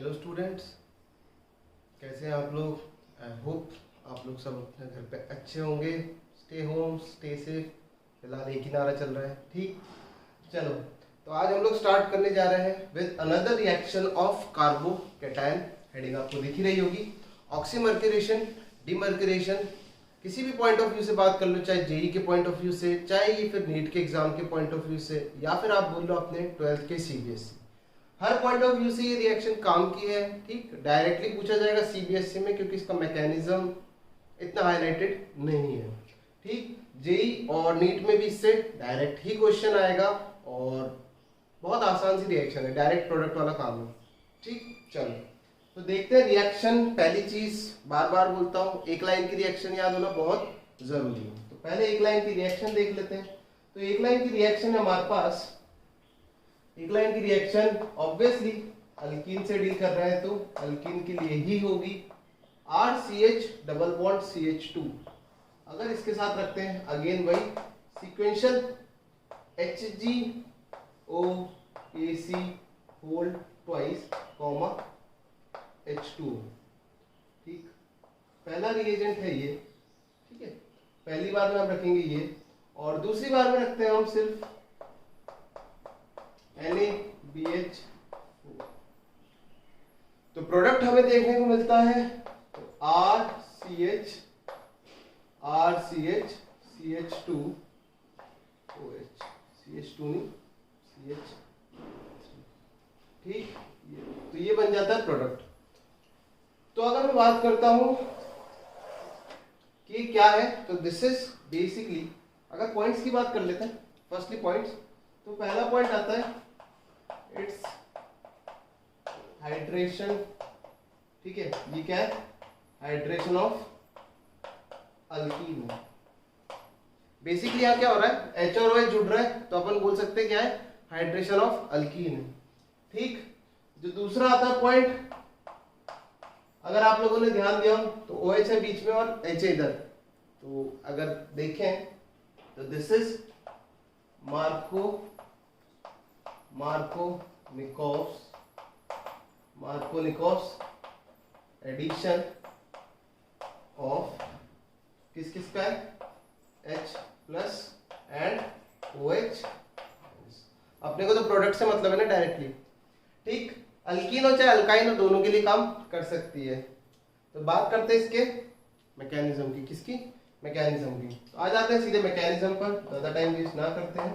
Hello students, कैसे हैं आप लोग। आई होप आप लोग सब अपने घर पे अच्छे होंगे। Stay home, stay safe. फिलहाल एक ही नारा चल रहा है, ठीक। चलो, तो आज हम लोग स्टार्ट करने जा रहे हैं with another reaction of carbocation. Heading आपको दिख ही रही होगी, ऑक्सीमर्क्यूरेशन, डीमर्क्यूरेशन। किसी भी पॉइंट ऑफ व्यू से बात कर लो, चाहे जेई के पॉइंट ऑफ व्यू से, चाहे ये फिर नीट के एग्जाम के पॉइंट ऑफ व्यू से, या फिर आप बोल लो अपने 12th के CBSE. Her point of view से ये रिएक्शन काम की है, ठीक। डायरेक्टली पूछा जाएगा सीबीएसई में, क्योंकि इसका मैकेनिज्म इतना हाईलाइटेड नहीं है, ठीक। जेई और नीट में भी इससे डायरेक्ट ही क्वेश्चन आएगा और बहुत आसान सी रिएक्शन है, डायरेक्ट प्रोडक्ट वाला काम है, ठीक। चलो, तो देखते हैं रिएक्शन। पहली चीज बार बार बोलता हूँ, एक लाइन की रिएक्शन याद होना बहुत जरूरी है। तो पहले एक लाइन की रिएक्शन देख लेते हैं। तो एक लाइन की रिएक्शन है हमारे पास। एक लाइन की रिएक्शन ऑब्वियसली अल्कीन से डील कर रहे हैं, तो अल्कीन के लिए ही होगी। RCH double bond CH2। अगर इसके साथ रखते हैं अगेन वही sequential HgOAC hold twice comma H2O, ठीक। पहला रिएजेंट है ये, ठीक है। पहली बार में हम रखेंगे ये, और दूसरी बार में रखते हैं हम सिर्फ NaBH4। तो प्रोडक्ट हमें देखने को मिलता है तो RCH CH2OH, CH2 नहीं CH, ठीक। तो ये बन जाता है प्रोडक्ट। तो अगर मैं बात करता हूं कि क्या है, तो दिस इज बेसिकली, अगर पॉइंट्स की बात कर लेते हैं, फर्स्टली पॉइंट्स, तो पहला पॉइंट आता है इट्स हाइड्रेशन, ठीक है। ये क्या है, हाइड्रेशन ऑफ अल्कीन। बेसिकली यहाँ क्या हो रहा है, H और OH जुड़ रहा है, तो अपन बोल सकते हैं क्या है, हाइड्रेशन ऑफ अल्कीन है, ठीक। जो दूसरा आता है पॉइंट, अगर आप लोगों ने ध्यान दिया हो तो OH है बीच में और H है इधर। तो अगर देखें तो this is Markovnikov's addition of किस किस का है, H प्लस एंड OH। अपने को तो प्रोडक्ट से मतलब है ना डायरेक्टली, ठीक। अल्कीन हो चाहे अल्काइन हो, दोनों के लिए काम कर सकती है। तो बात करते हैं इसके मैकेनिज्म की, किसकी, मैकेनिज्म की। तो आ जाते हैं सीधे मैकेनिज्म पर, ज्यादा टाइम वेस्ट ना करते हैं।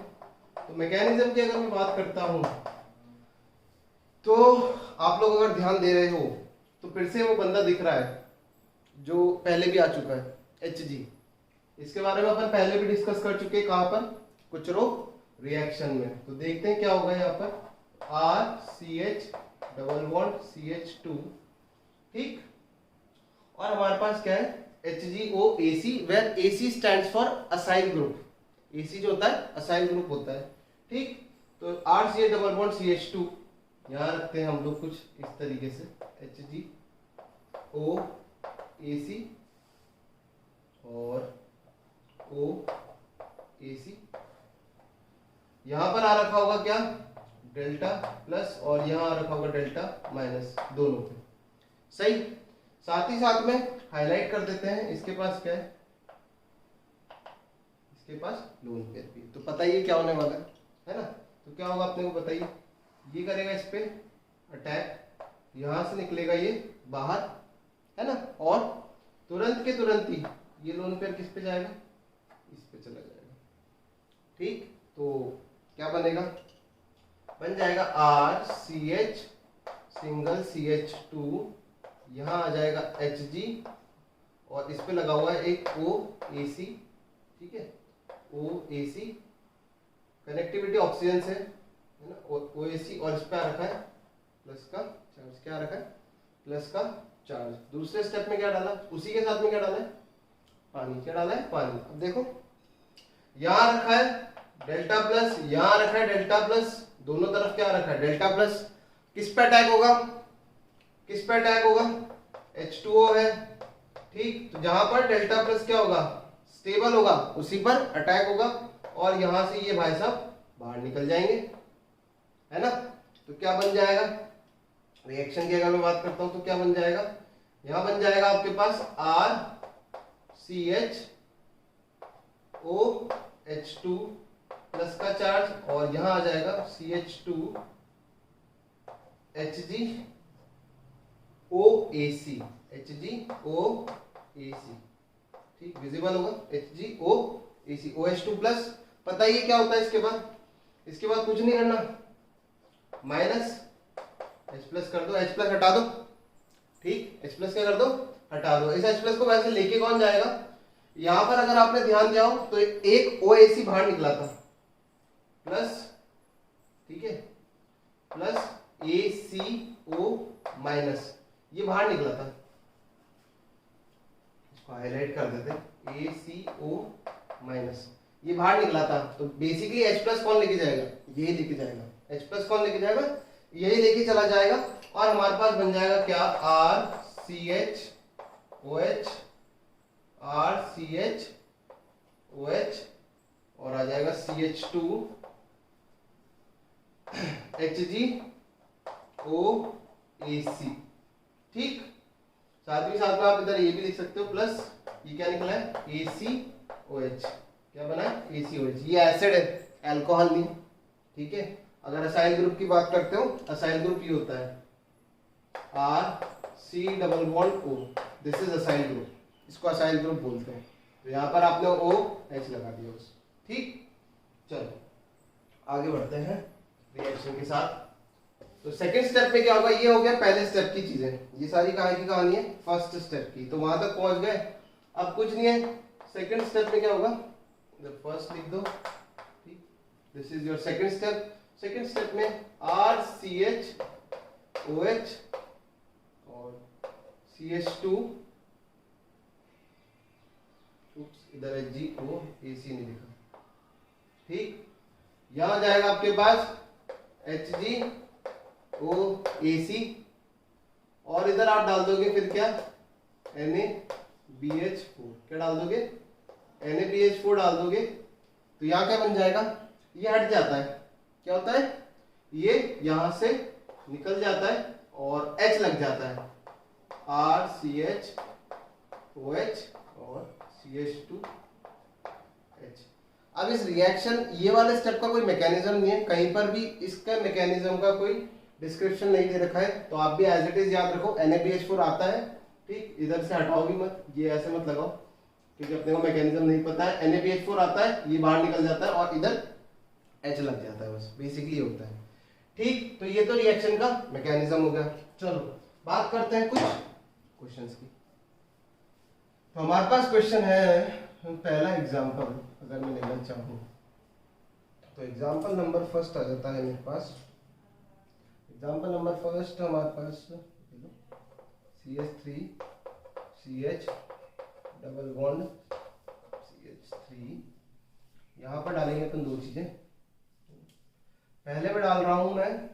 तो मैकेनिज्म की अगर मैं बात करता हूं, तो आप लोग अगर ध्यान दे रहे हो तो फिर से वो बंदा दिख रहा है जो पहले भी आ चुका है, Hg। इसके बारे में अपन पहले भी डिस्कस कर चुके हैं, कहां पर, कुचरो रिएक्शन में। तो देखते हैं क्या होगा यहाँ पर, RCH डबल बॉन्ड CH2, ठीक। और हमारे पास क्या है, HgOAC, where AC stands for acyl group. AC जो होता है असाइल ग्रुप होता है, ठीक। तो RCH डबल बॉन्ड CH2 यहां रखते हैं हम लोग कुछ इस तरीके से, HgOAC और OAC। यहां पर आ रखा होगा क्या, डेल्टा प्लस, और यहां आ रखा होगा डेल्टा माइनस, दोनों पे, सही। साथ ही साथ में हाईलाइट कर देते हैं, इसके पास क्या है, इसके पास लोन पेयर भी। तो पता ही क्या होने वाला है ना। तो क्या होगा अपने को बताइए, ये करेगा इस पे अटैक, यहां से निकलेगा ये बाहर, है ना, और तुरंत के तुरंत ही ये लोन पेयर किस पे जाएगा, इस पे चला जाएगा, ठीक। तो क्या बनेगा, बन जाएगा RCH सिंगल CH2, यहां आ जाएगा Hg, और इस पे लगा हुआ है एक OAC, ठीक है। OAC कनेक्टिविटी ऑक्सीजन से, है ना, OAC, और इस पे आ रखा है प्लस का चार्ज, क्या रखा है, प्लस का चार्ज। दूसरे स्टेप में क्या डाला, उसी के साथ में क्या डाला है, पानी। क्या डाला है, पानी। अब देखो यहां रखा है डेल्टा प्लस, यहां रखा है डेल्टा प्लस, दोनों तरफ क्या रखा है, डेल्टा प्लस। किस पे अटैक होगा, किस पे अटैक होगा, H2O है, ठीक। तो जहां पर डेल्टा प्लस क्या होगा, स्टेबल होगा, उसी पर अटैक होगा, और यहां से ये भाई साहब बाहर निकल जाएंगे, है ना। तो क्या बन जाएगा, रिएक्शन की अगर मैं बात करता हूं तो क्या बन जाएगा, यहां बन जाएगा आपके पास RCHOH2 प्लस का चार्ज, और यहां आ जाएगा CH2HgOAC, HgOAC, ठीक, विजिबल होगा HgOAC, OH2 प्लस। पता ही क्या होता है इसके बाद कुछ नहीं करना, माइनस H प्लस कर दो, H प्लस हटा दो, ठीक, H प्लस क्या कर दो, हटा दो। इस H प्लस को वैसे लेके कौन जाएगा, यहां पर अगर आपने ध्यान दिया हो तो एक OAC बाहर निकला था, प्लस, ठीक है, प्लस ACO माइनस, ये बाहर निकला था, इसको हाईलाइट कर देते, ACO माइनस, ये बाहर निकला था। तो बेसिकली H प्लस कौन लेके जाएगा, यही लेके जाएगा, H प्लस कौन लेके जाएगा, यही लेके चला जाएगा, और हमारे पास बन जाएगा क्या, RCHOH और आ जाएगा CH2HgOAC, ठीक। साथ में आप इधर ये भी लिख सकते हो, प्लस ये क्या निकला है, ACOH, क्या बना है, ACOH, ये एसिड है, अल्कोहल नहीं, ठीक है। अगर असाइल ग्रुप की बात करते हो, असाइल ग्रुप ये होता है RC+O, this is acyl group, इसको असाइल ग्रुप बोलते हैं। तो यहाँ पर आपने OH लगा दिया बस, ठीक। चलो आगे बढ़ते हैं रिएक्शन के साथ। तो सेकंड स्टेप में क्या होगा, ये हो गया पहले स्टेप की चीजें, ये सारी कहानी है फर्स्ट स्टेप की, तो वहां तक पहुंच गए। अब कुछ नहीं है, सेकंड स्टेप में क्या होगा, फर्स्ट लिख दो, ठीक, this is your second step. Second step में RCHOH और CH2, इधर HgOAC नहीं लिखा, ठीक। यहां जाएगा आपके पास HgOAC, और इधर आप डाल दोगे फिर क्या, NaBH4, क्या डाल दोगे, NaBH4 डाल दोगे। तो यहां क्या बन जाएगा, ये हट जाता है, क्या होता है, ये यहां से निकल जाता है और H लग जाता है, RCHOH और CH2H। अब इस रिएक्शन, ये वाले स्टेप का कोई मैकेनिज्म नहीं है, कहीं पर भी इसका मैकेनिज्म का कोई डिस्क्रिप्शन नहीं दे रखा है, तो आप भी एज इट इज याद रखो, NaBH4 आता है, ठीक, इधर से हटाओ भी मत, ये ऐसे मत लगाओ क्योंकि अपने को मैकेनिज्म नहीं पता है। NaBH4 आता है, ये बाहर निकल जाता है और इधर H लग जाता है, बस बेसिकली होता है, ठीक। तो ये तो रिएक्शन का मैकेनिज्म हो गया। चलो बात करते हैं कुछ क्वेश्चंस की। तो हमारे पास क्वेश्चन है, पहला एग्जांपल अगर मैं लेना चाहूँ तो एग्जांपल नंबर फर्स्ट आ जाता है मेरे पास। एग्जांपल नंबर फर्स्ट हमारे पास CH3 CH double bond CH3, यहाँ पर डालेंगे अपन दो चीजें। पहले में डाल रहा हूं मैं,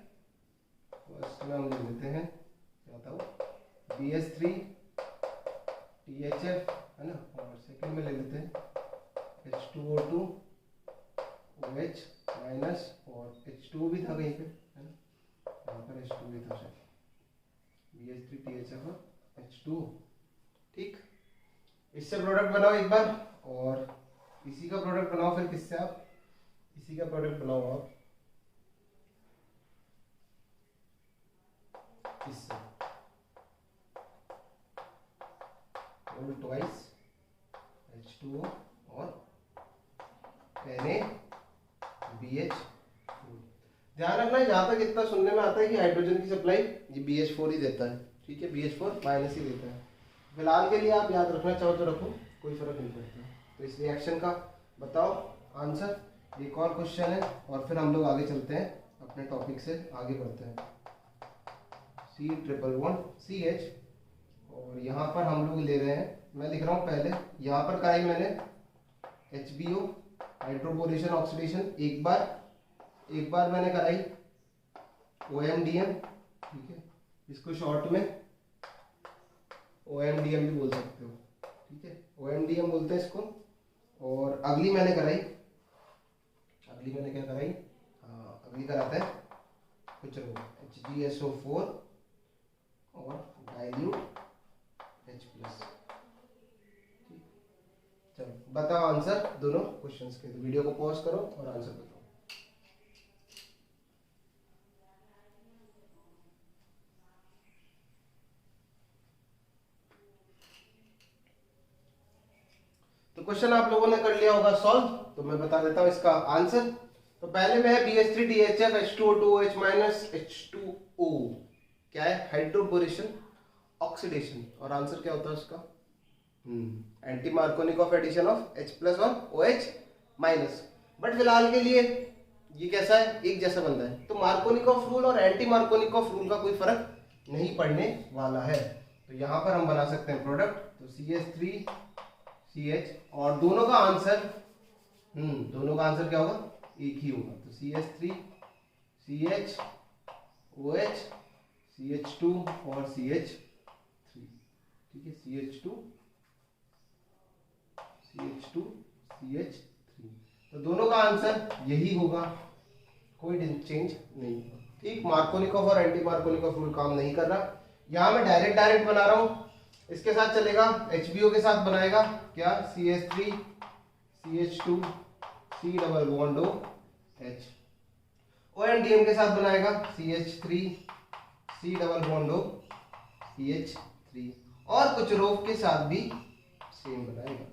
फर्स्ट में हम लिख देते हैं, क्या बताओ, BH3 THF है ना, और सेकंड में ले लेते हैं H2O2 OH माइनस, और H2 भी था कहीं पे, है ना, यहाँ पर H2 भी था शायद, BH3 THF और H2, ठीक। इससे प्रोडक्ट बनाओ एक बार, और इसी का प्रोडक्ट बनाओ, फिर किससे आप, इसी का प्रोडक्ट बनाओ आप इससे, ट्वाइस H2O और NaBH4। ध्यान रखना है, जहां तक इतना सुनने में आता है कि हाइड्रोजन की सप्लाई ये BH4 ही देता है, ठीक है, BH4 माइनस ही देता है। फिलहाल के लिए आप याद रखना चाहो तो रखो, कोई फर्क नहीं पड़ता। तो इस रिएक्शन का बताओ आंसर, एक और क्वेश्चन है और फिर हम लोग आगे चलते हैं, अपने टॉपिक से आगे बढ़ते हैं। C+1CH, और यहाँ पर हम लोग ले रहे हैं, मैं लिख रहा हूँ पहले, यहाँ पर कराई मैंने HBO हाइड्रोपोरेशन ऑक्सीडेशन, एक बार मैंने कराई OMDM, ठीक है, इसको शॉर्ट में OMDM भी बोल सकते हो, ठीक है, OMDM बोलते हैं इसको। और अगली मैंने क्या कराई, अगली कराते हैं कुछ HgSO4 बताओ आंसर दोनों क्वेश्चंस के। तो वीडियो को पॉज करो और आंसर बताओ। तो क्वेश्चन आप लोगों ने कर लिया होगा सॉल्व, तो मैं बता देता हूं इसका आंसर। तो पहले में है BH3DHF H2O2OH माइनस H2O, क्या है? Hydroboration oxidation. और आंसर क्या होता है उसका? Anti Markovnikov addition of H+1 OH minus. But फिलहाल के लिए ये कैसा है? एक जैसा बन रहा है। तो मार्कोनिकॉफ रूल और एंटी मार्कोनिकॉफ रूल का कोई फर्क नहीं पड़ने वाला है। तो यहां पर हम बना सकते हैं प्रोडक्ट। तो CH3CH, और दोनों का आंसर क्या होगा? एक ही होगा। तो CH3CH OH CH2 और CH3, ठीक है, CH2 CH3। तो दोनों का आंसर यही होगा, कोई चेंज नहीं होगा। ठीक, मार्कोनिकॉफ और एंटी मार्कोनिकॉफ रूल काम नहीं कर रहा। यहां मैं डायरेक्ट बना रहा हूं, इसके साथ चलेगा, HBO के साथ बनाएगा क्या? CH3 CH2 C double bond O H। ONDM के साथ बनाएगा CH3 C double bond O CH3, और कुछ रोक के साथ भी सेम बनाएगा,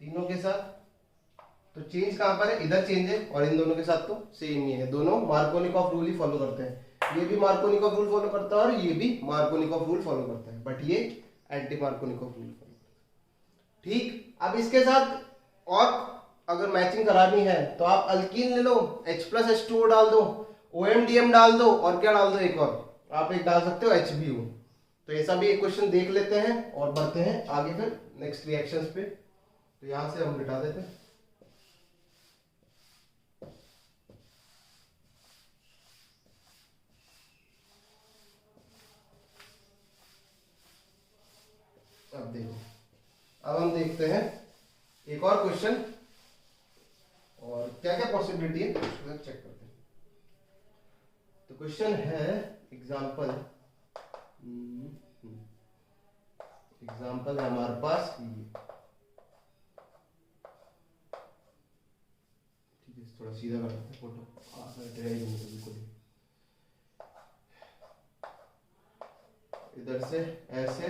तीनों के साथ। तो चेंज कहां पर है? इधर चेंज है, और इन दोनों के साथ तो सेम ही है। दोनों मार्कोनिकॉफ रूल ही फॉलो करते हैं। ये भी मार्कोनिकॉफ रूल फॉलो करता है और ये भी मार्कोनिकॉफ रूल फॉलो करता है, बट ये एंटी मार्कोनिकॉफ रूल फॉलो करता है। ठीक, अब इसके साथ और अगर मैचिंग करानी है तो आप अल्कीन ले लो, H+H2O डाल दो, OMDM डाल दो, और क्या डाल दो? एक और आप एक डाल सकते हो HBO। तो ऐसा भी एक क्वेश्चन देख लेते हैं और बढ़ते हैं आगे फिर नेक्स्ट रिएक्शंस पे। तो यहां से हम मिटा देते हैं। अब देखो, अब हम देखते हैं एक और क्वेश्चन, और क्या क्या पॉसिबिलिटी है चेक करते हैं। तो क्वेश्चन है एग्जाम्पल है हमारे पास ये, ठीक है, थोड़ा सीधा कर देते हैं, फोटो बिल्कुल इधर से ऐसे,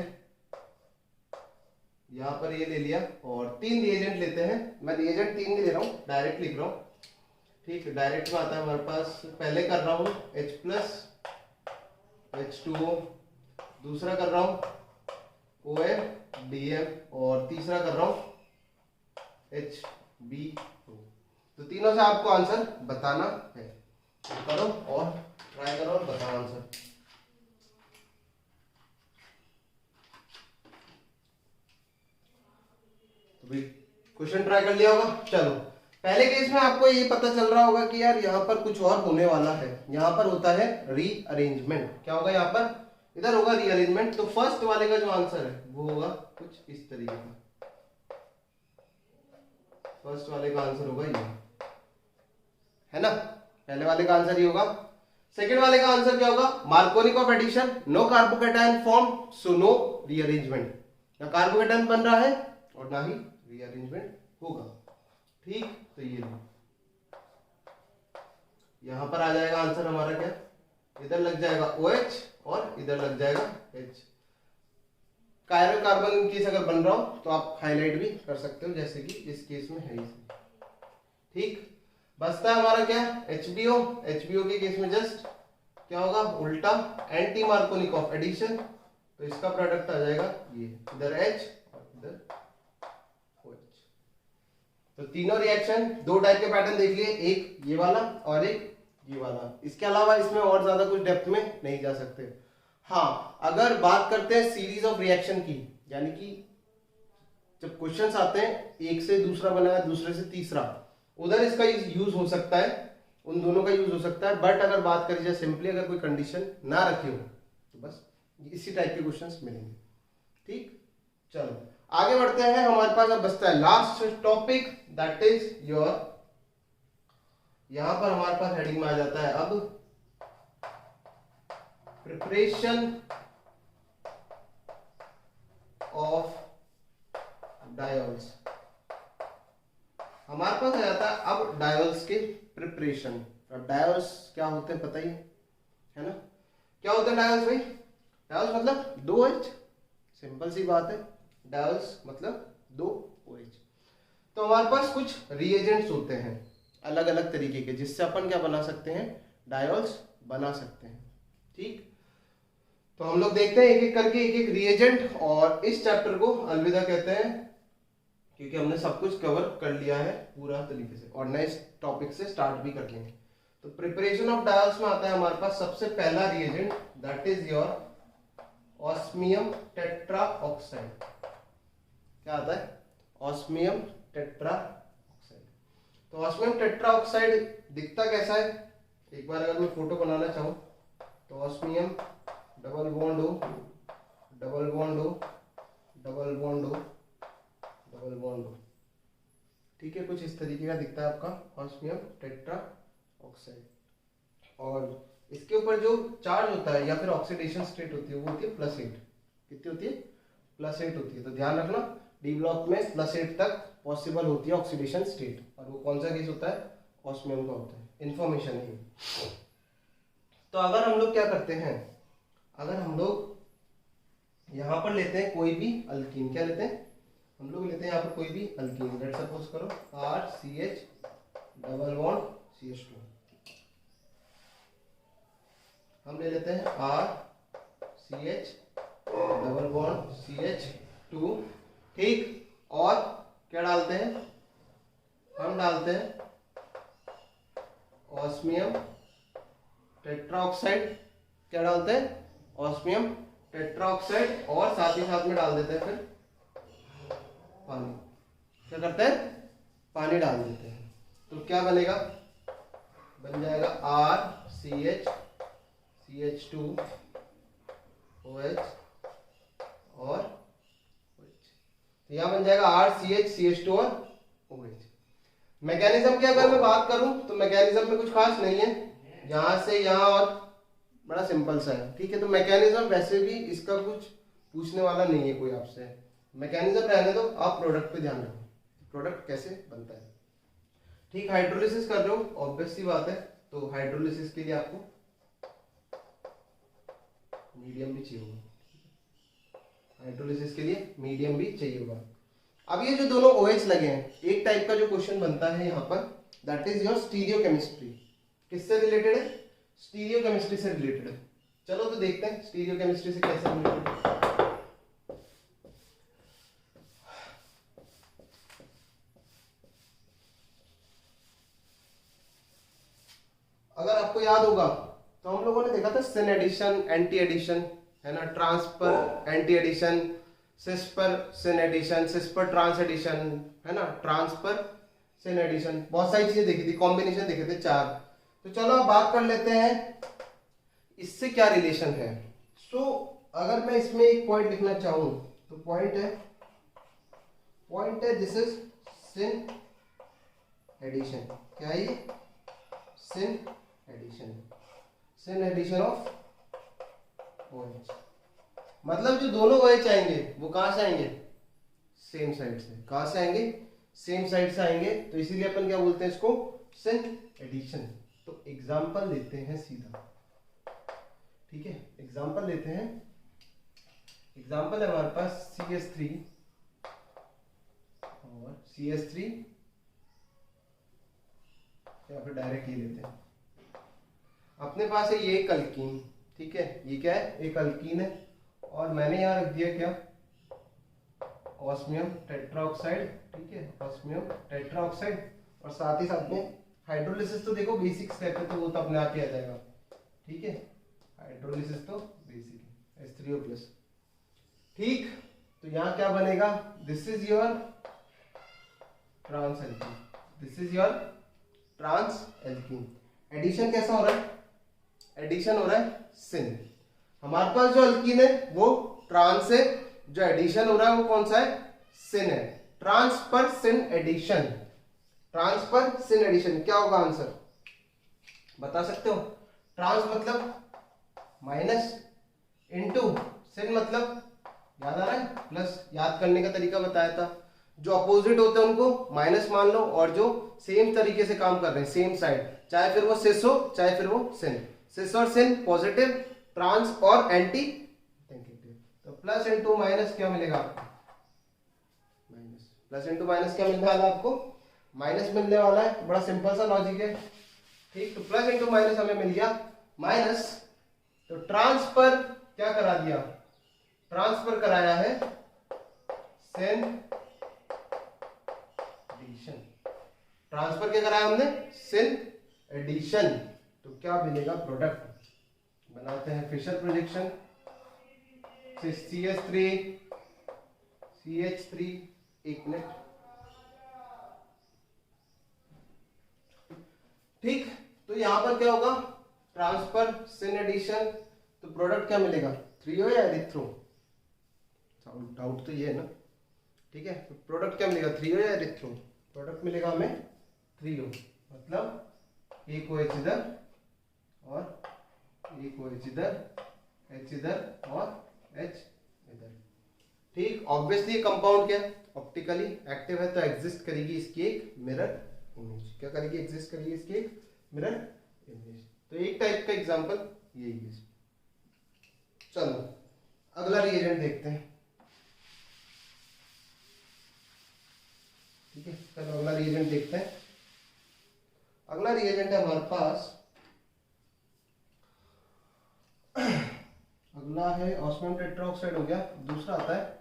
यहां पर ये ले लिया, और 3 रिएजेंट लेते हैं। मैं रिएजेंट 3 नहीं ले रहा हूं, डायरेक्ट लिख रहा हूं। ठीक है, डायरेक्ट में आता है हमारे पास। पहले कर रहा हूं H+H2O, दूसरा कर रहा हूं OMDM, और तीसरा कर रहा हूं HBO। तो तीनों से आपको आंसर बताना है। तो करो और ट्राई करो और बताओ आंसर। क्वेश्चन ट्राई कर लिया होगा। चलो, पहले केस में आपको ये पता चल रहा होगा कि यार यहाँ पर कुछ और होने वाला है। यहाँ पर होता है रीअरेंजमेंट। क्या होगा यहाँ पर? इधर होगा रीअरेंजमेंट। तो फर्स्ट वाले का जो आंसर है वो होगा कुछ इस तरीके का। फर्स्ट वाले का आंसर होगा ये, है ना? पहले वाले का आंसर ये होगा। सेकंड वाले का आंसर क्या होगा? Markovnikov addition, no carbocation form, so no rearrangement. ना कार्बोकैटायन बन रहा है और ना ही रीअरेंजमेंट होगा। ठीक, तो ये लो, यहां पर आ जाएगा आंसर हमारा क्या? इधर लग जाएगा OH और इधर लग जाएगा H। कायरल कार्बन केस अगर बन रहा हो तो आप हाईलाइट भी कर सकते हो, जैसे कि इस केस में है। ठीक, बचता है हमारा क्या? HBO। HBO के केस में जस्ट क्या होगा? उल्टा, एंटी मार्कोनिकॉफ एडिशन। तो इसका प्रोडक्ट आ जाएगा ये, इधर H और इधर OH। तो तीनों रिएक्शन, 2 टाइप के पैटर्न देख लिए, एक ये वाला और एक ये वाला। इसके अलावा इसमें और ज्यादा कुछ डेप्थ में नहीं जा सकते। हाँ, अगर बात करते हैं सीरीज ऑफ रिएक्शन की, यानी कि जब क्वेश्चंस आते हैं एक से दूसरा बनाया, दूसरे से तीसरा, उधर इसका यूज हो सकता है, उन दोनों का यूज हो सकता है। बट अगर बात करी जाए सिंपली, अगर कोई कंडीशन ना रखी हो तो बस इसी टाइप के क्वेश्चंस मिलेंगे। ठीक, चलो आगे बढ़ते हैं। हमारे पास अब बचता है last topic, that is your, यहां पर हमारे पास हेडिंग में आ जाता है अब प्रिपरेशन ऑफ डायोल्स। हमारे पास आ जाता है अब डायोल्स के प्रिपरेशन। अब डायोल्स क्या होते हैं पता ही है ना, क्या होता है डायोल्स भाई? डायोल्स मतलब दो OH, सिंपल सी बात है। डायोल्स मतलब दो OH। तो हमारे पास कुछ रिएजेंट्स होते हैं अलग अलग तरीके के, जिससे अपन क्या बना सकते हैं, डायोल्स बना सकते हैं। ठीक, तो हम लोग देखते हैं एक एक करके एक एक रिएजेंट, और इस चैप्टर को अलविदा कहते हैं, क्योंकि हमने सब कुछ कवर कर लिया है पूरा तरीके से, और नए टॉपिक से स्टार्ट भी कर लेंगे। तो प्रिपरेशन ऑफ डायोल्स में आता है हमारे पास सबसे पहला reagent, that is your osmium tetroxide. क्या आता है? Osmium tetroxide. तो ऑस्मियम टेट्राऑक्साइड दिखता कैसा है? एक बार अगर मैं फोटो बनाना चाहूं तो osmium double bond O, double bond O, double bond O, double bond O। ठीक है, कुछ इस तरीके का दिखता है आपका ऑस्मियम टेट्राऑक्साइड। और इसके ऊपर जो चार्ज होता है या फिर ऑक्सीडेशन स्टेट होती है वो होती है +8। कितनी होती है? +8 होती है। तो ध्यान रखना, डी ब्लॉक में +8 तक पॉसिबल होती है ऑक्सीडेशन स्टेट, और वो कौन सा केस होता है? ऑस्मियम का होता है। इंफॉर्मेशन है। तो अगर हम लोग क्या करते हैं, अगर हम लोग यहाँ पर लेते हैं कोई भी अल्कीन, क्या लेते हैं हम लोग? लेते हैं यहाँ पर कोई भी अल्कीन। लेट्स सपोज करो RCH डबल बॉन्ड CH2। हम ले लेते हैं RCH डबल बॉन्ड CH2। ठीक, और क्या डालते हैं? हम डालते हैं ऑस्मियम टेट्राऑक्साइड। क्या डालते हैं? ऑस्मियम टेट्राऑक्साइड, और साथ ही साथ में डाल देते हैं फिर पानी। क्या करते हैं? पानी डाल देते हैं। तो क्या बनेगा? बन जाएगा RCH CH2 OH और OH। तो यहां बन जाएगा RCH CH2 और OH। मैकेनिज्म की अगर मैं बात करूं तो मैकेनिज्म में कुछ खास नहीं है, यहां से यहां, और बड़ा सिंपल सा है। ठीक है, तो मैकेनिज्म वैसे भी इसका कुछ पूछने वाला नहीं है कोई आपसे। मैकेनिज्म रहने दो, आप प्रोडक्ट पे ध्यान रखो, प्रोडक्ट कैसे बनता है। ठीक, हाइड्रोलिसिस कर रहे हो, ऑब्वियस सी बात है। तो हाइड्रोलिसिस के लिए आपको मीडियम भी चाहिए होगा। हाइड्रोलिसिस के लिए मीडियम भी चाहिए होगा। अब ये जो दोनों OH लगे हैं, एक टाइप का जो क्वेश्चन बनता है यहाँ पर, दैट इज योर स्टीरियोकेमिस्ट्री। किससे रिलेटेड है? स्टीरियोकेमिस्ट्री से रिलेटेड है। चलो तो देखते हैं स्टीरियोकेमिस्ट्री से कैसे रिलेटेड है। अगर आपको याद होगा तो हम लोगों ने देखा था सिन एडिशन, एंटी एडिशन, है ना, ट्रांसफर एंटी एडिशन, सिस पर सिन एडिशन, सिस पर ट्रांस एडिशन, है ना, ट्रांसफर सिन एडिशन, बहुत सारी चीजें देखी थी, कॉम्बिनेशन देखे थे 4। तो चलो अब बात कर लेते हैं इससे क्या रिलेशन है। सो अगर मैं इसमें एक पॉइंट लिखना चाहूं तो पॉइंट है दिस इज सिन एडिशन। क्या है ये? Syn addition of OH। मतलब जो दोनों OH आएंगे वो कहां से आएंगे? सेम साइड से। कहां से आएंगे? सेम साइड से आएंगे। तो इसीलिए अपन क्या बोलते हैं इसको? सिन एडिशन। तो एग्जांपल लेते हैं सीधा। ठीक है, एग्जांपल लेते हैं। एग्जांपल है हमारे पास CH3 और CH3, या फिर डायरेक्ट ये लेते हैं। अपने पास है ये एक अल्कीन। ठीक है, ये क्या है? एक अल्कीन है, और मैंने यहां रख दिया क्या? Osmium tetroxide. ठीक है, ऑस्मियम टेट्राऑक्साइड, और साथ ही साथ में हाइड्रोलिसिस तो देखो बेसिक स्टेप है, तो वो तो अपने आप ही आ जाएगा। ठीक है, हाइड्रोलिसिस तो बेसिक है, H3O+। ठीक, तो यहां क्या बनेगा? This is your trans alkene. This is your trans alkene. Addition कैसा हो रहा है? एडिशन हो रहा है सिन। हमारे पास जो अल्कीन है वो ट्रांस है, जो एडिशन हो रहा है वो कौन सा है? सिन है। Transfer syn addition. Transfer syn addition क्या होगा आंसर? बता सकते हो? ट्रांस मतलब माइनस, इनटू सिन मतलब याद आ रहा है? प्लस। याद करने का तरीका बताया था, जो अपोजिट होते हैं उनको माइनस मान लो, और जो सेम तरीके से काम कर रहे हैं सेम साइड, चाहे फिर वो सिस हो चाहे फिर वो सिन, सिस और सिन पॉजिटिव, ट्रांस और एंटी नेगेटिव। तो प्लस इंटू माइनस क्या मिलेगा आपको, माइनस, प्लस इंटू माइनस क्या मिलने वाला है आपको, माइनस मिलने वाला है। बड़ा सिंपल सा लॉजिक है, ठीक। तो प्लस इंटू माइनस हमें मिल गया माइनस, तो ट्रांसफर क्या करा दिया, ट्रांसफर कराया है सिन एडिशन, ट्रांसफर क्या कराया हमने, सिन एडिशन। तो क्या मिलेगा, प्रोडक्ट। बनाते हैं फिशर प्रोजेक्शन, CH3 CH3, एक मिनट, ठीक। तो यहां पर क्या होगा, ट्रांसफर सिन एडिशन, तो प्रोडक्ट क्या मिलेगा, थ्रियो या एरिथ्रो, डाउट तो ये है ना, ठीक है। तो प्रोडक्ट क्या मिलेगा, थ्रियो या एरिथ्रो, प्रोडक्ट मिलेगा हमें थ्रियो, मतलब एक OH इधर और एक OH इधर, H इधर और H इधर, ठीक। ऑब्वियसली कंपाउंड क्या है, ऑप्टिकली एक्टिव है, तो एग्जिस्ट करेगी इसकी एक मिरर इमेज, क्या करेगी, एग्जिस्ट करेगी इसकी एक मिरर इमेज। तो एक टाइप का एग्जांपल यही है। चलो अगला रिएजेंट देखते हैं, ठीक है। चलो अगला रिएजेंट देखते हैं। अगला रिएजेंट है हमारे पास, अगला है ऑस्मियम टेट्राऑक्साइड हो गया, दूसरा आता है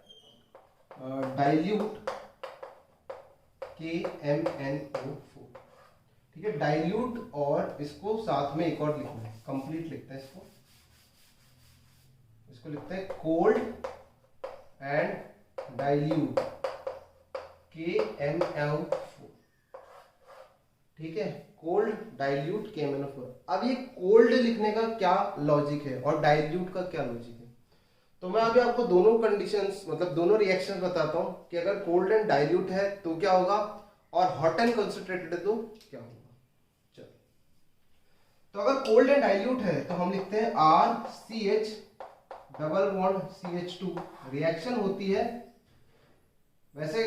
डाइल्यूट KMnO4, ठीक है। डाइल्यूट, और इसको साथ में एक और लिखना है, कंप्लीट लिखते हैं इसको, इसको लिखते हैं कोल्ड एंड डाइल्यूट KMnO4, ठीक है। Cold dilute KMnO4। अब ये कोल्ड लिखने का क्या लॉजिक है और डाइल्यूट का क्या लॉजिक है, तो मैं अभी आपको दोनों कंडीशंस, मतलब दोनों रिएक्शन बताता हूं कि अगर कोल्ड एंड डाइल्यूट है तो क्या होगा, और हॉट एंड कंसंट्रेटेड है तो क्या होगा। चलो, तो अगर कोल्ड एंड डाइल्यूट है तो हम लिखते हैं RCH double bond CH2, reaction होती है, वैसे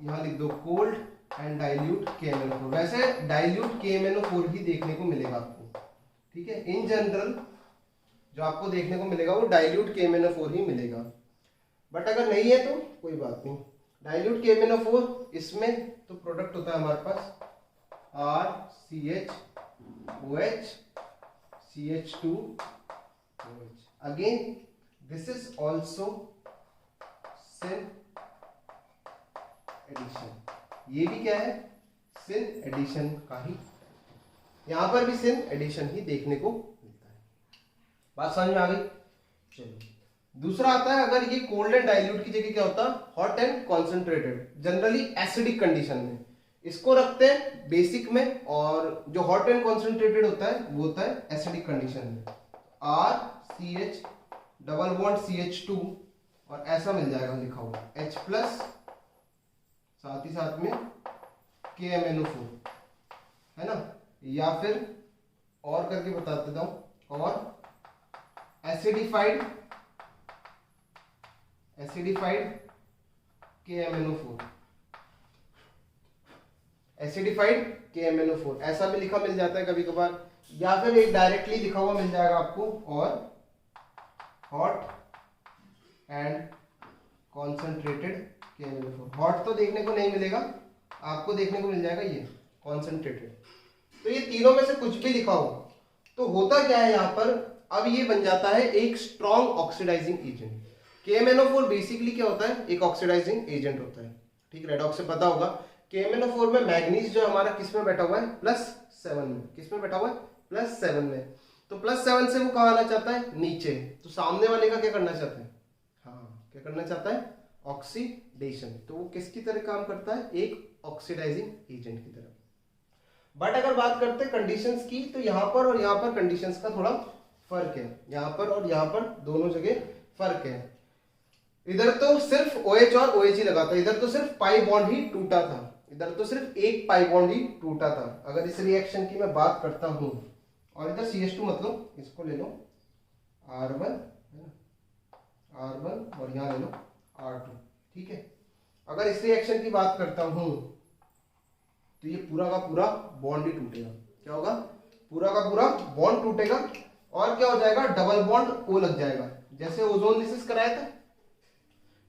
यहां लिख दो कोल्ड एंड डाइल्यूट KMnO4, वैसे डाइल्यूट KMnO4 ही देखने को मिलेगा आपको, ठीक है। इन जनरल जो आपको देखने को मिलेगा वो डाइल्यूट KMnO4 ही मिलेगा, बट अगर नहीं है तो कोई बात नहीं, डाइल्यूट KMnO4 इसमें तो प्रोडक्ट होता है हमारे पास RCH OH CH2 OH, again this is also syn addition, ये भी क्या है, सिन एडिशन का ही, यहां पर भी सिन एडिशन ही देखने को मिलता है। बात समझ में आ गई। चलो दूसरा आता है, अगर ये कोल्ड एंड डाइल्यूट की जगह क्या होता है, hot and concentrated, generally acidic condition में इसको रखते हैं बेसिक में, और जो हॉट एंड कॉन्सेंट्रेटेड होता है वो होता है एसिडिक कंडीशन में, RCH डबल बॉन्ड CH2, और ऐसा मिल जाएगा लिखा हुआ H प्लस, साथ ही साथ में KMnO4, है ना, या फिर और करके बता देता हूं, और एसिडिफाइड KMnO4, एसिडिफाइड KMnO4 ऐसा भी लिखा मिल जाता है कभी कभार, या फिर एक डायरेक्टली लिखा हुआ मिल जाएगा आपको, और hot and concentrated KMnO4। Hot तो देखने को नहीं मिलेगा आपको, देखने को मिल जाएगा ये कॉन्सेंट्रेटेड। तो ये तीनों में से कुछ भी लिखा हो तो होता क्या है यहाँ पर, अब ये बन जाता है एक strong oxidising agent. KMnO4 basically क्या होता है, एक ऑक्सीडाइजिंग एजेंट होता है, ठीक। रेडॉक्स से पता होगा, KMnO4 में मैग्नीज जो हमारा किस में बैठा हुआ है, +7 में, किस में बैठा हुआ है, +7 में, तो +7 से वो कहाँ आना चाहता है, नीचे, तो सामने वाले का क्या करना चाहता है, हाँ क्या करना चाहता है, ऑक्सीडेशन, तो वो किसकी तरह काम करता है, एक ऑक्सीडाइजिंग एजेंट की तरह। बट अगर बात करते हैं कंडीशंस की, तो यहाँ पर और यहाँ पर कंडीशंस का थोड़ा फर्क है, यहाँ पर और यहाँ पर दोनों जगह फर्क है। इधर तो सिर्फ OH और OH ही लगा था, इधर तो सिर्फ पाई बॉन्ड ही टूटा था, इधर तो सिर्फ एक पाई बॉन्ड ही टूटा था। अगर इस रिएक्शन की मैं बात करता हूं, और इधर CH2 मतलब इसको ले लो R1, है ना, R1, और यहाँ ले लो R2, ठीक है। अगर इस रिएक्शन की बात करता हूं तो ये पूरा का पूरा बॉन्ड ही टूटेगा। क्या होगा? पूरा का पूरा बॉन्ड टूटेगा और क्या हो जाएगा? डबल बॉन्ड ओ लग जाएगा, जैसे ओजोन लिसिस कराया था।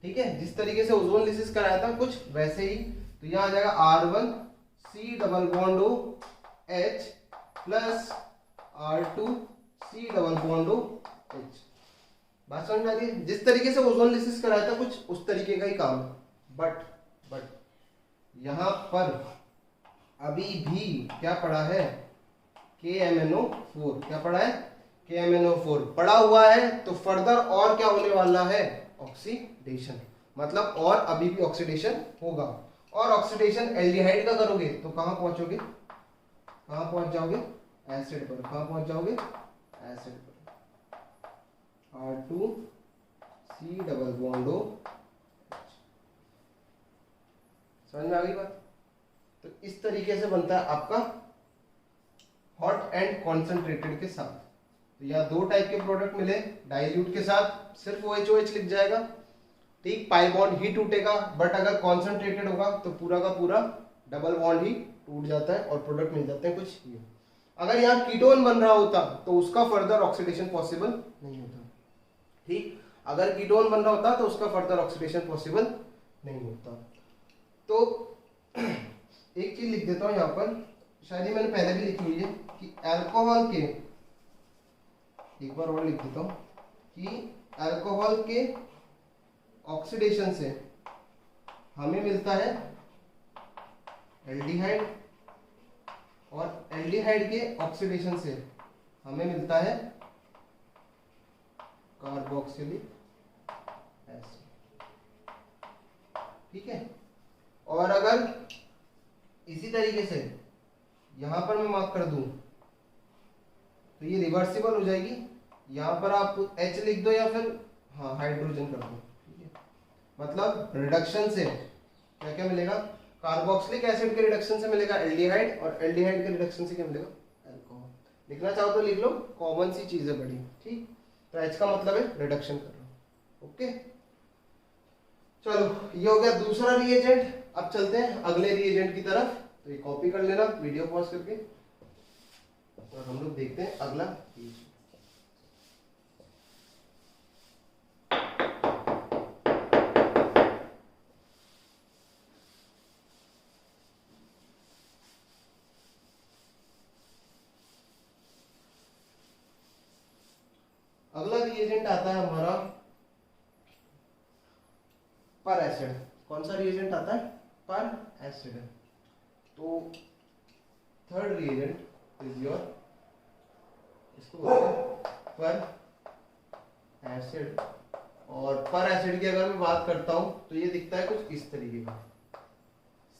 ठीक है, जिस तरीके से ओजोन लिसिस कराया था कुछ वैसे ही। तो यहां आ जाएगा R1C double bond O H plus R2C double bond O H। बात समझ में आ रही है? जिस तरीके से ओजोन लिसिस कराया था कुछ उस तरीके का ही काम है। बट यहां पर अभी भी क्या पड़ा है? KMnO4। क्या पड़ा है? KMnO4 पड़ा हुआ है। तो फर्दर और क्या होने वाला है? ऑक्सीडेशन। मतलब और अभी भी ऑक्सीडेशन होगा। और ऑक्सीडेशन एल्डिहाइड का करोगे तो कहां पहुंचोगे? कहां पहुंच जाओगे? एसिड पर। कहां पहुंच जाओगे? एसिड पर। R2C double bond O। समझ में आ गई बात? तो इस तरीके से बनता है आपका हॉट एंड कॉन्सेंट्रेटेड के साथ। तो यहाँ दो टाइप के प्रोडक्ट मिले, डाइल्यूट के साथ सिर्फ OH लिख जाएगा, ठीक, पाई बॉन्ड ही टूटेगा। बट अगर कॉन्सेंट्रेटेड होगा तो पूरा का पूरा डबल बॉन्ड ही टूट जाता है और प्रोडक्ट मिल जाते हैं कुछ ये। अगर यहाँ कीटोन बन रहा होता तो उसका फर्दर ऑक्सीडेशन पॉसिबल नहीं होता। ठीक, अगर कीटोन बन रहा होता तो उसका फर्दर ऑक्सीडेशन पॉसिबल नहीं होता। तो एक चीज लिख देता हूं यहां पर, शायद ही मैंने पहले भी लिखी हुई है कि अल्कोहल के, एक बार और लिख देता हूं कि अल्कोहल के ऑक्सीडेशन से हमें मिलता है एल्डिहाइड और एल्डिहाइड के ऑक्सीडेशन से हमें मिलता है कार्बोक्सिलिक एसिड। ठीक है, और अगर इसी तरीके से यहां पर मैं मार्क कर दूं तो ये रिवर्सिबल हो जाएगी। यहां पर आप H लिख दो या फिर हाँ हाइड्रोजन कर दो। ठीक है, मतलब रिडक्शन से क्या क्या मिलेगा? कार्बोक्सिलिक एसिड के रिडक्शन से मिलेगा एल्डिहाइड और एल्डिहाइड के रिडक्शन से क्या मिलेगा? अल्कोहल। लिखना चाहो तो लिख लो, कॉमन सी चीज है बड़ी। ठीक, तो H का मतलब है रिडक्शन कर लो। ओके, चलो ये हो गया दूसरा रिएजेंट। अब चलते हैं अगले रिएजेंट की तरफ। तो ये कॉपी कर लेना वीडियो पॉज करके और हम लोग देखते हैं अगला रिएजेंट। अगला रिएजेंट आता है हमारा पर एसिड। कौन सा रिएजेंट आता है? पर एसिड। तो थर्ड रिएजेंट इज योर, इसको बोलते हैं पर एसिड। और पर एसिड की अगर मैं बात करता हूं तो ये दिखता है कुछ इस तरीके का,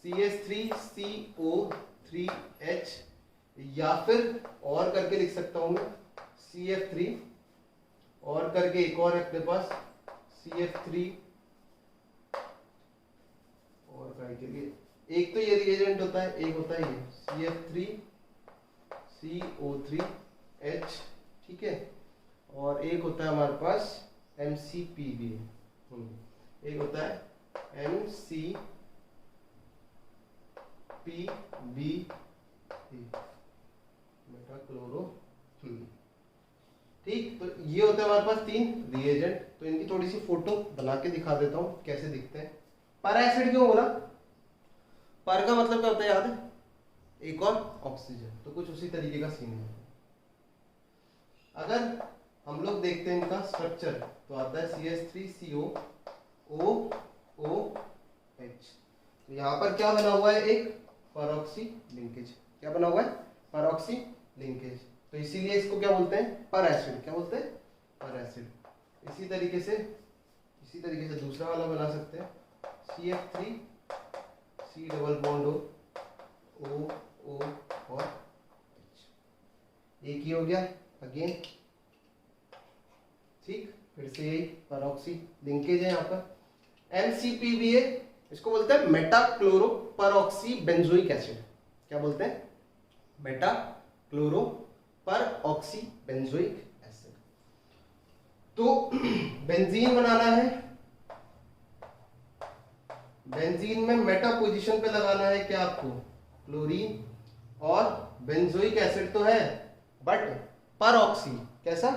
CH3CO3H, या फिर और करके लिख सकता हूं मैं CF3, और करके एक और है अपने पास CF3, और के लिए एक तो ये रिएजेंट होता है, एक होता है ये CF3CO3H। ठीक है, और एक होता है हमारे पास MCPB, एक होता है MCPB, मेटाक्लोरो। ठीक, तो ये होता है हमारे पास तीन रिएजेंट। तो इनकी थोड़ी सी फोटो बना के दिखा देता हूं कैसे दिखते हैं। पर एसिड क्यों बोला? पर का मतलब क्या होता है याद है? एक और ऑक्सीजन। तो कुछ उसी तरीके का सीन है। अगर हम लोग देखते हैं इनका स्ट्रक्चर तो आता है CH3COOOH। तो यहाँ पर क्या बना हुआ है? एक परऑक्सी लिंकेज। क्या बना हुआ है? परऑक्सी लिंकेज। तो इसीलिए इसको क्या बोलते हैं? पर एसिड। क्या बोलते हैं? पर एसिड। इसी तरीके से दूसरा वाला बना सकते हैं CF3 C double bond O और H। एक ही हो गया अगेन। ठीक, फिर से यही परऑक्सी लिंकेज है यहाँ पर। MCPBA इसको बोलते हैं मेटा क्लोरो परऑक्सी बेंजोइक एसिड। क्या बोलते हैं? Meta chloro परऑक्सी benzoic acid. तो बेंजीन बनाना है, बेंजीन में मेटा पोजीशन पे लगाना है क्या आपको, क्लोरीन, और बेंजोइक एसिड तो है बट परऑक्सी, कैसा,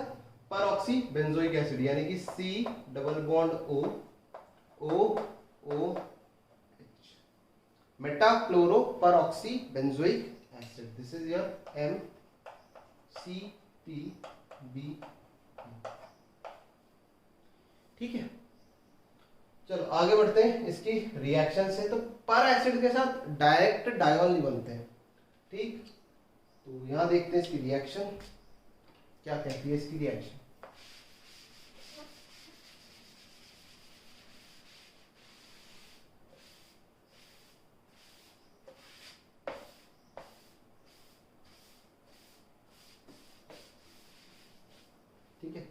परऑक्सी बेंजोइक एसिड, यानी कि C double bond O Meta chloro परऑक्सी benzoic acid, this is your MCPB। ठीक है, चलो आगे बढ़ते हैं इसकी रिएक्शन से। तो पर एसिड के साथ डायरेक्ट डायोल नहीं बनते हैं, ठीक, तो यहां देखते हैं इसकी रिएक्शन क्या कहती है। इसकी रिएक्शन ठीक है,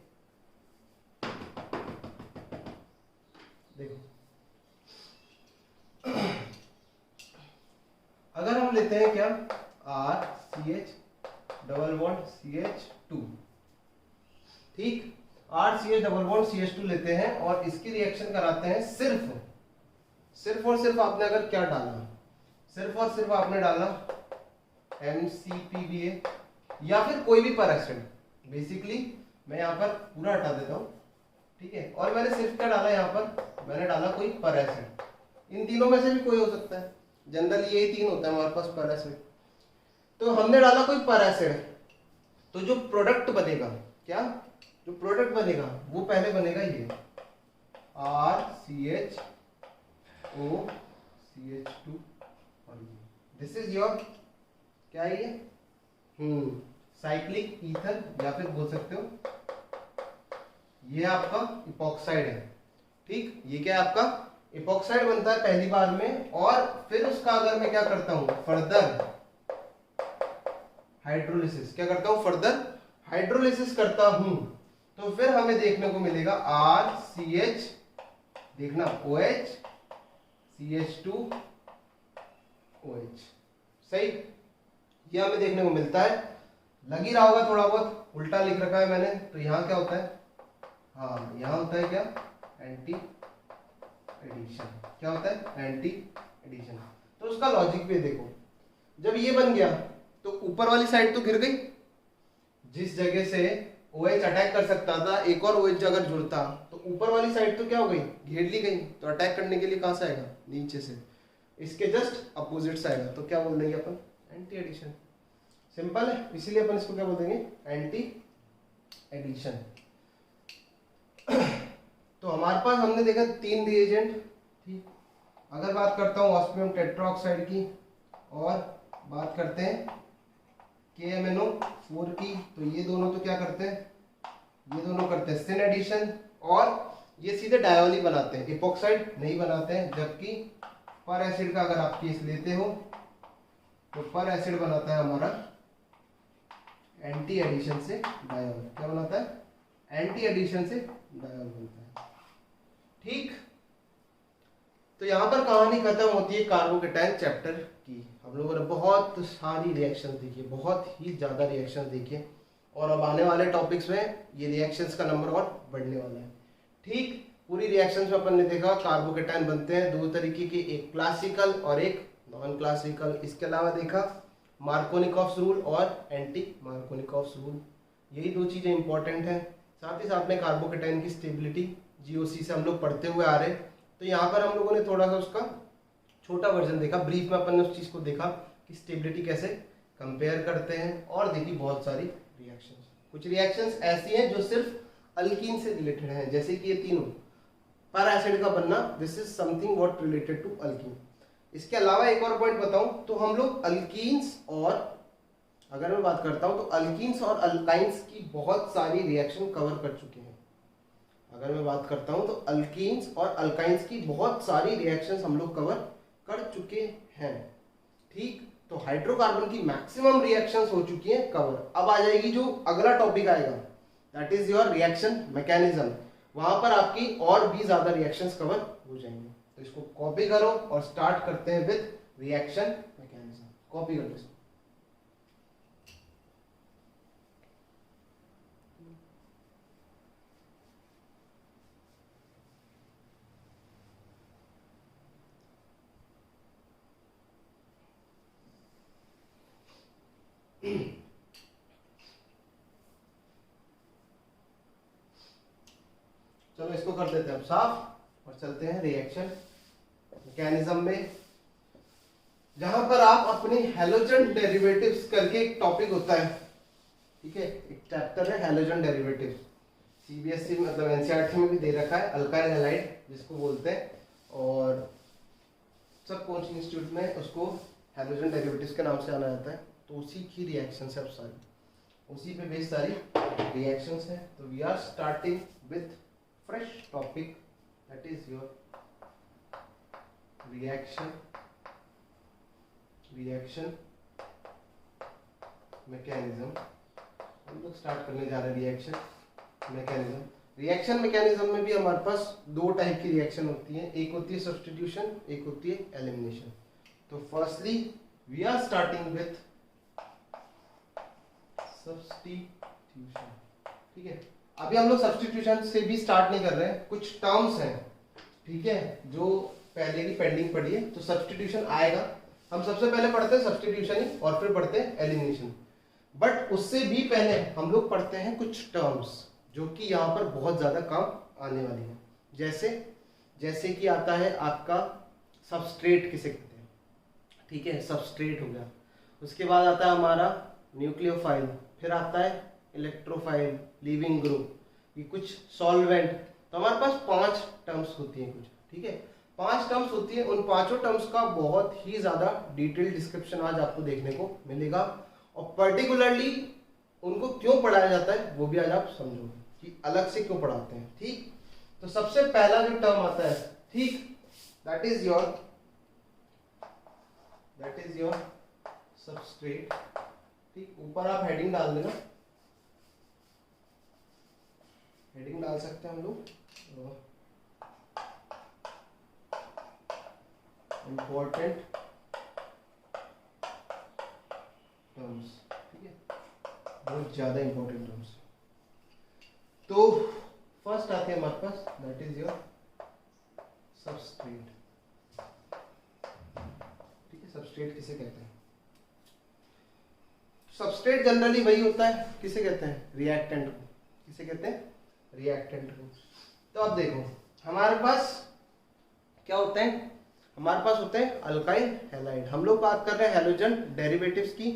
देखो अगर हम लेते हैं क्या, RCH डबल बॉन्ड CH2, ठीक, RCH डबल बॉन्ड CH2 लेते हैं और इसकी रिएक्शन कराते हैं। सिर्फ और सिर्फ आपने अगर क्या डाला, सिर्फ और सिर्फ आपने डाला MCPBA या फिर कोई भी पर एसिड, बेसिकली मैं यहाँ पर पूरा हटा देता हूँ, ठीक है, और मैंने सिर्फ क्या डाला, यहाँ पर मैंने डाला कोई पर एसिड, इन तीनों में से भी कोई हो सकता है, जनरली यही तीन होता है हमारे पास पर एसिड। तो हमने डाला कोई पर एसिड, तो जो प्रोडक्ट बनेगा क्या, जो प्रोडक्ट बनेगा वो पहले बनेगा ये RCHO CH2 और ये, दिस इज योर क्या है ये, साइक्लिक ईथर, या फिर बोल सकते हो ये आपका इपॉक्साइड है, ठीक, ये क्या है आपका इपॉक्साइड बनता है पहली बार में, और फिर उसका अगर मैं क्या करता हूं फर्दर हाइड्रोलिसिस, क्या करता हूं फर्दर हाइड्रोलिसिस करता हूं, तो फिर हमें देखने को मिलेगा RCH, देखना OH CH2 OH, सही, ये हमें देखने को मिलता है। लग ही रहा होगा थोड़ा बहुत, उल्टा लिख रखा है मैंने, तो यहाँ क्या होता है, हाँ यहाँ होता है क्या, एंटी एडिशन, क्या होता है एंटी एडिशन। तो उसका लॉजिक भी देखो, जब ये बन गया तो ऊपर वाली साइड तो गिर गई, जिस जगह से OH अटैक कर सकता था, एक और OH अगर जुड़ता तो ऊपर वाली साइड तो क्या हो गई, घेर ली गई, तो अटैक करने के लिए कहां से आएगा, नीचे से, इसके जस्ट अपोजिट से आएगा, तो क्या बोल देंगे अपन, एंटी एडिशन, सिंपल है, इसीलिए अपन इसको क्या बोल देंगे, एंटी एडिशन। तो हमारे पास हमने देखा 3 रिएजेंट, ठीक, अगर बात करता हूँ ऑस्मियम टेट्राऑक्साइड की और बात करते हैं KMnO4 की, तो ये दोनों तो क्या करते हैं, ये दोनों करते हैं सिन एडिशन, और ये सीधे डायोल ही बनाते हैं, इपॉक्साइड नहीं बनाते हैं, जबकि पर एसिड का अगर आप केस लेते हो तो पर एसिड बनाता है हमारा एंटी एडिशन से डायोल, क्या बनाता है एंटी एडिशन से डायोल बनता है, ठीक। तो यहां पर कहानी खत्म होती है कार्बोकेटाइन चैप्टर की। हम लोगों ने बहुत सारी रिएक्शन देखी, बहुत ही ज्यादा रिएक्शन देखे, और अब आने वाले टॉपिक्स में ये रिएक्शंस का नंबर और बढ़ने वाला है, ठीक। पूरी रिएक्शंस में अपन ने देखा कार्बोकेटाइन बनते हैं 2 तरीके के, एक क्लासिकल और एक नॉन क्लासिकल। इसके अलावा देखा मार्कोनिकॉफ्स रूल और एंटी मार्कोनिकॉफ्स रूल, यही 2 चीजें इंपॉर्टेंट हैं। साथ ही साथ में कार्बोकेटाइन की स्टेबिलिटी GOC से हम लोग पढ़ते हुए आ रहे, तो यहाँ पर हम लोगों ने थोड़ा सा उसका छोटा वर्जन देखा, ब्रीफ में अपन ने उस चीज को देखा कि स्टेबिलिटी कैसे कंपेयर करते हैं, और देखी बहुत सारी रिएक्शंस। कुछ रिएक्शंस ऐसी हैं जो सिर्फ अल्कीन से रिलेटेड हैं, जैसे कि ये तीनों पर एसिड का बनना, this is something what related to alkene. इसके अलावा एक और पॉइंट बताऊं तो हम लोग अल्कीन्स, और अगर मैं बात करता हूं तो अल्कीन्स और अल्काइंस की बहुत सारी रिएक्शन कवर कर चुके हैं। अगर मैं बात करता हूं तो अल्कीन्स और अल्काइंस की बहुत सारी रिएक्शंस हम लोग कवर कर चुके हैं, ठीक। तो हाइड्रोकार्बन की मैक्सिमम रिएक्शंस हो चुकी हैं कवर। अब आ जाएगी जो अगला टॉपिक आएगा, that is your reaction mechanism, वहां पर आपकी और भी ज्यादा रिएक्शंस कवर हो जाएंगे। तो इसको कॉपी करो और स्टार्ट करते हैं विद रिएक्शन मैकेनिज्म। कॉपी कर लो। चलो इसको कर देते हैं अब साफ और चलते हैं रिएक्शन मैकेनिज्म में, जहां पर आप अपने हैलोजन डेरिवेटिव्स करके एक टॉपिक होता है, ठीक है, एक चैप्टर है हैलोजन डेरिवेटिव्स, सीबीएसई मतलब एनसीईआरटी में भी दे रखा है, अल्काइल हैलाइड जिसको बोलते हैं, और सब कोचिंग इंस्टीट्यूट में उसको हैलोजन डेरिवेटिव्स के नाम से जाना जाता है। तो उसी की रिएक्शन है अब सारी, उसी पे बेस्ड सारी रिएक्शंस हैं। तो we are starting with fresh topic, that is your reaction mechanism. हम लोग स्टार्ट करने जा रहे हैं रिएक्शन मैकेनिज्म। रिएक्शन मैकेनिज्म में भी हमारे पास दो टाइप की रिएक्शन होती है, एक होती है सब्स्टिट्यूशन, एक होती है एलिमिनेशन। तो firstly we are starting with substitution, ठीक है। अभी हम लोग सब्स्टिट्यूशन से भी स्टार्ट नहीं कर रहे हैं, कुछ टर्म्स हैं, ठीक है, जो पहले की पेंडिंग पड़ी है, तो सब्स्टिट्यूशन आएगा। हम सबसे पहले पढ़ते हैं सब्स्टिट्यूशन ही और फिर पढ़ते हैं एलिमिनेशन। बट उससे भी पहले हम लोग पढ़ते हैं कुछ टर्म्स जो कि यहाँ पर बहुत ज्यादा काम आने वाली है। जैसे कि आता है आपका सबस्ट्रेट किसे कहते हैं, ठीक है, सबस्ट्रेट हो गया। उसके बाद आता है हमारा न्यूक्लियोफाइल, फिर आता है इलेक्ट्रोफाइल, लीविंग ग्रुप, ये कुछ सॉल्वेंट। तो हमारे पास 5 टर्म्स होती हैं कुछ, ठीक है, 5 टर्म्स होती है। उन 5 टर्म्स का बहुत ही ज्यादा डिटेल डिस्क्रिप्शन आज आपको देखने को मिलेगा, और पर्टिकुलरली उनको क्यों पढ़ाया जाता है वो भी आज आप समझोगे कि अलग से क्यों पढ़ाते हैं, ठीक। तो सबसे पहला जो टर्म आता है, ठीक, दैट इज योर सबस्ट्रेट, ठीक। ऊपर आप हेडिंग डाल देना, हेडिंग डाल सकते हैं हम लोग, इंपॉर्टेंट टर्म्स, ठीक है, बहुत ज्यादा इंपॉर्टेंट टर्म्स। तो फर्स्ट आते हैं हमारे पास, दैट इज योर सबस्ट्रेट, ठीक है। सबस्ट्रेट किसे कहते हैं? सबस्ट्रेट जनरली वही होता है, किसे कहते हैं, रिएक्टेंट को। किसे कहते हैं? रिएक्टेंट को। तो अब देखो हमारे पास क्या होते हैं, हमारे पास होते हैं अल्काइल हैलाइड। हम लोग बात कर रहे हैं हैलोजन डेरिवेटिव्स की,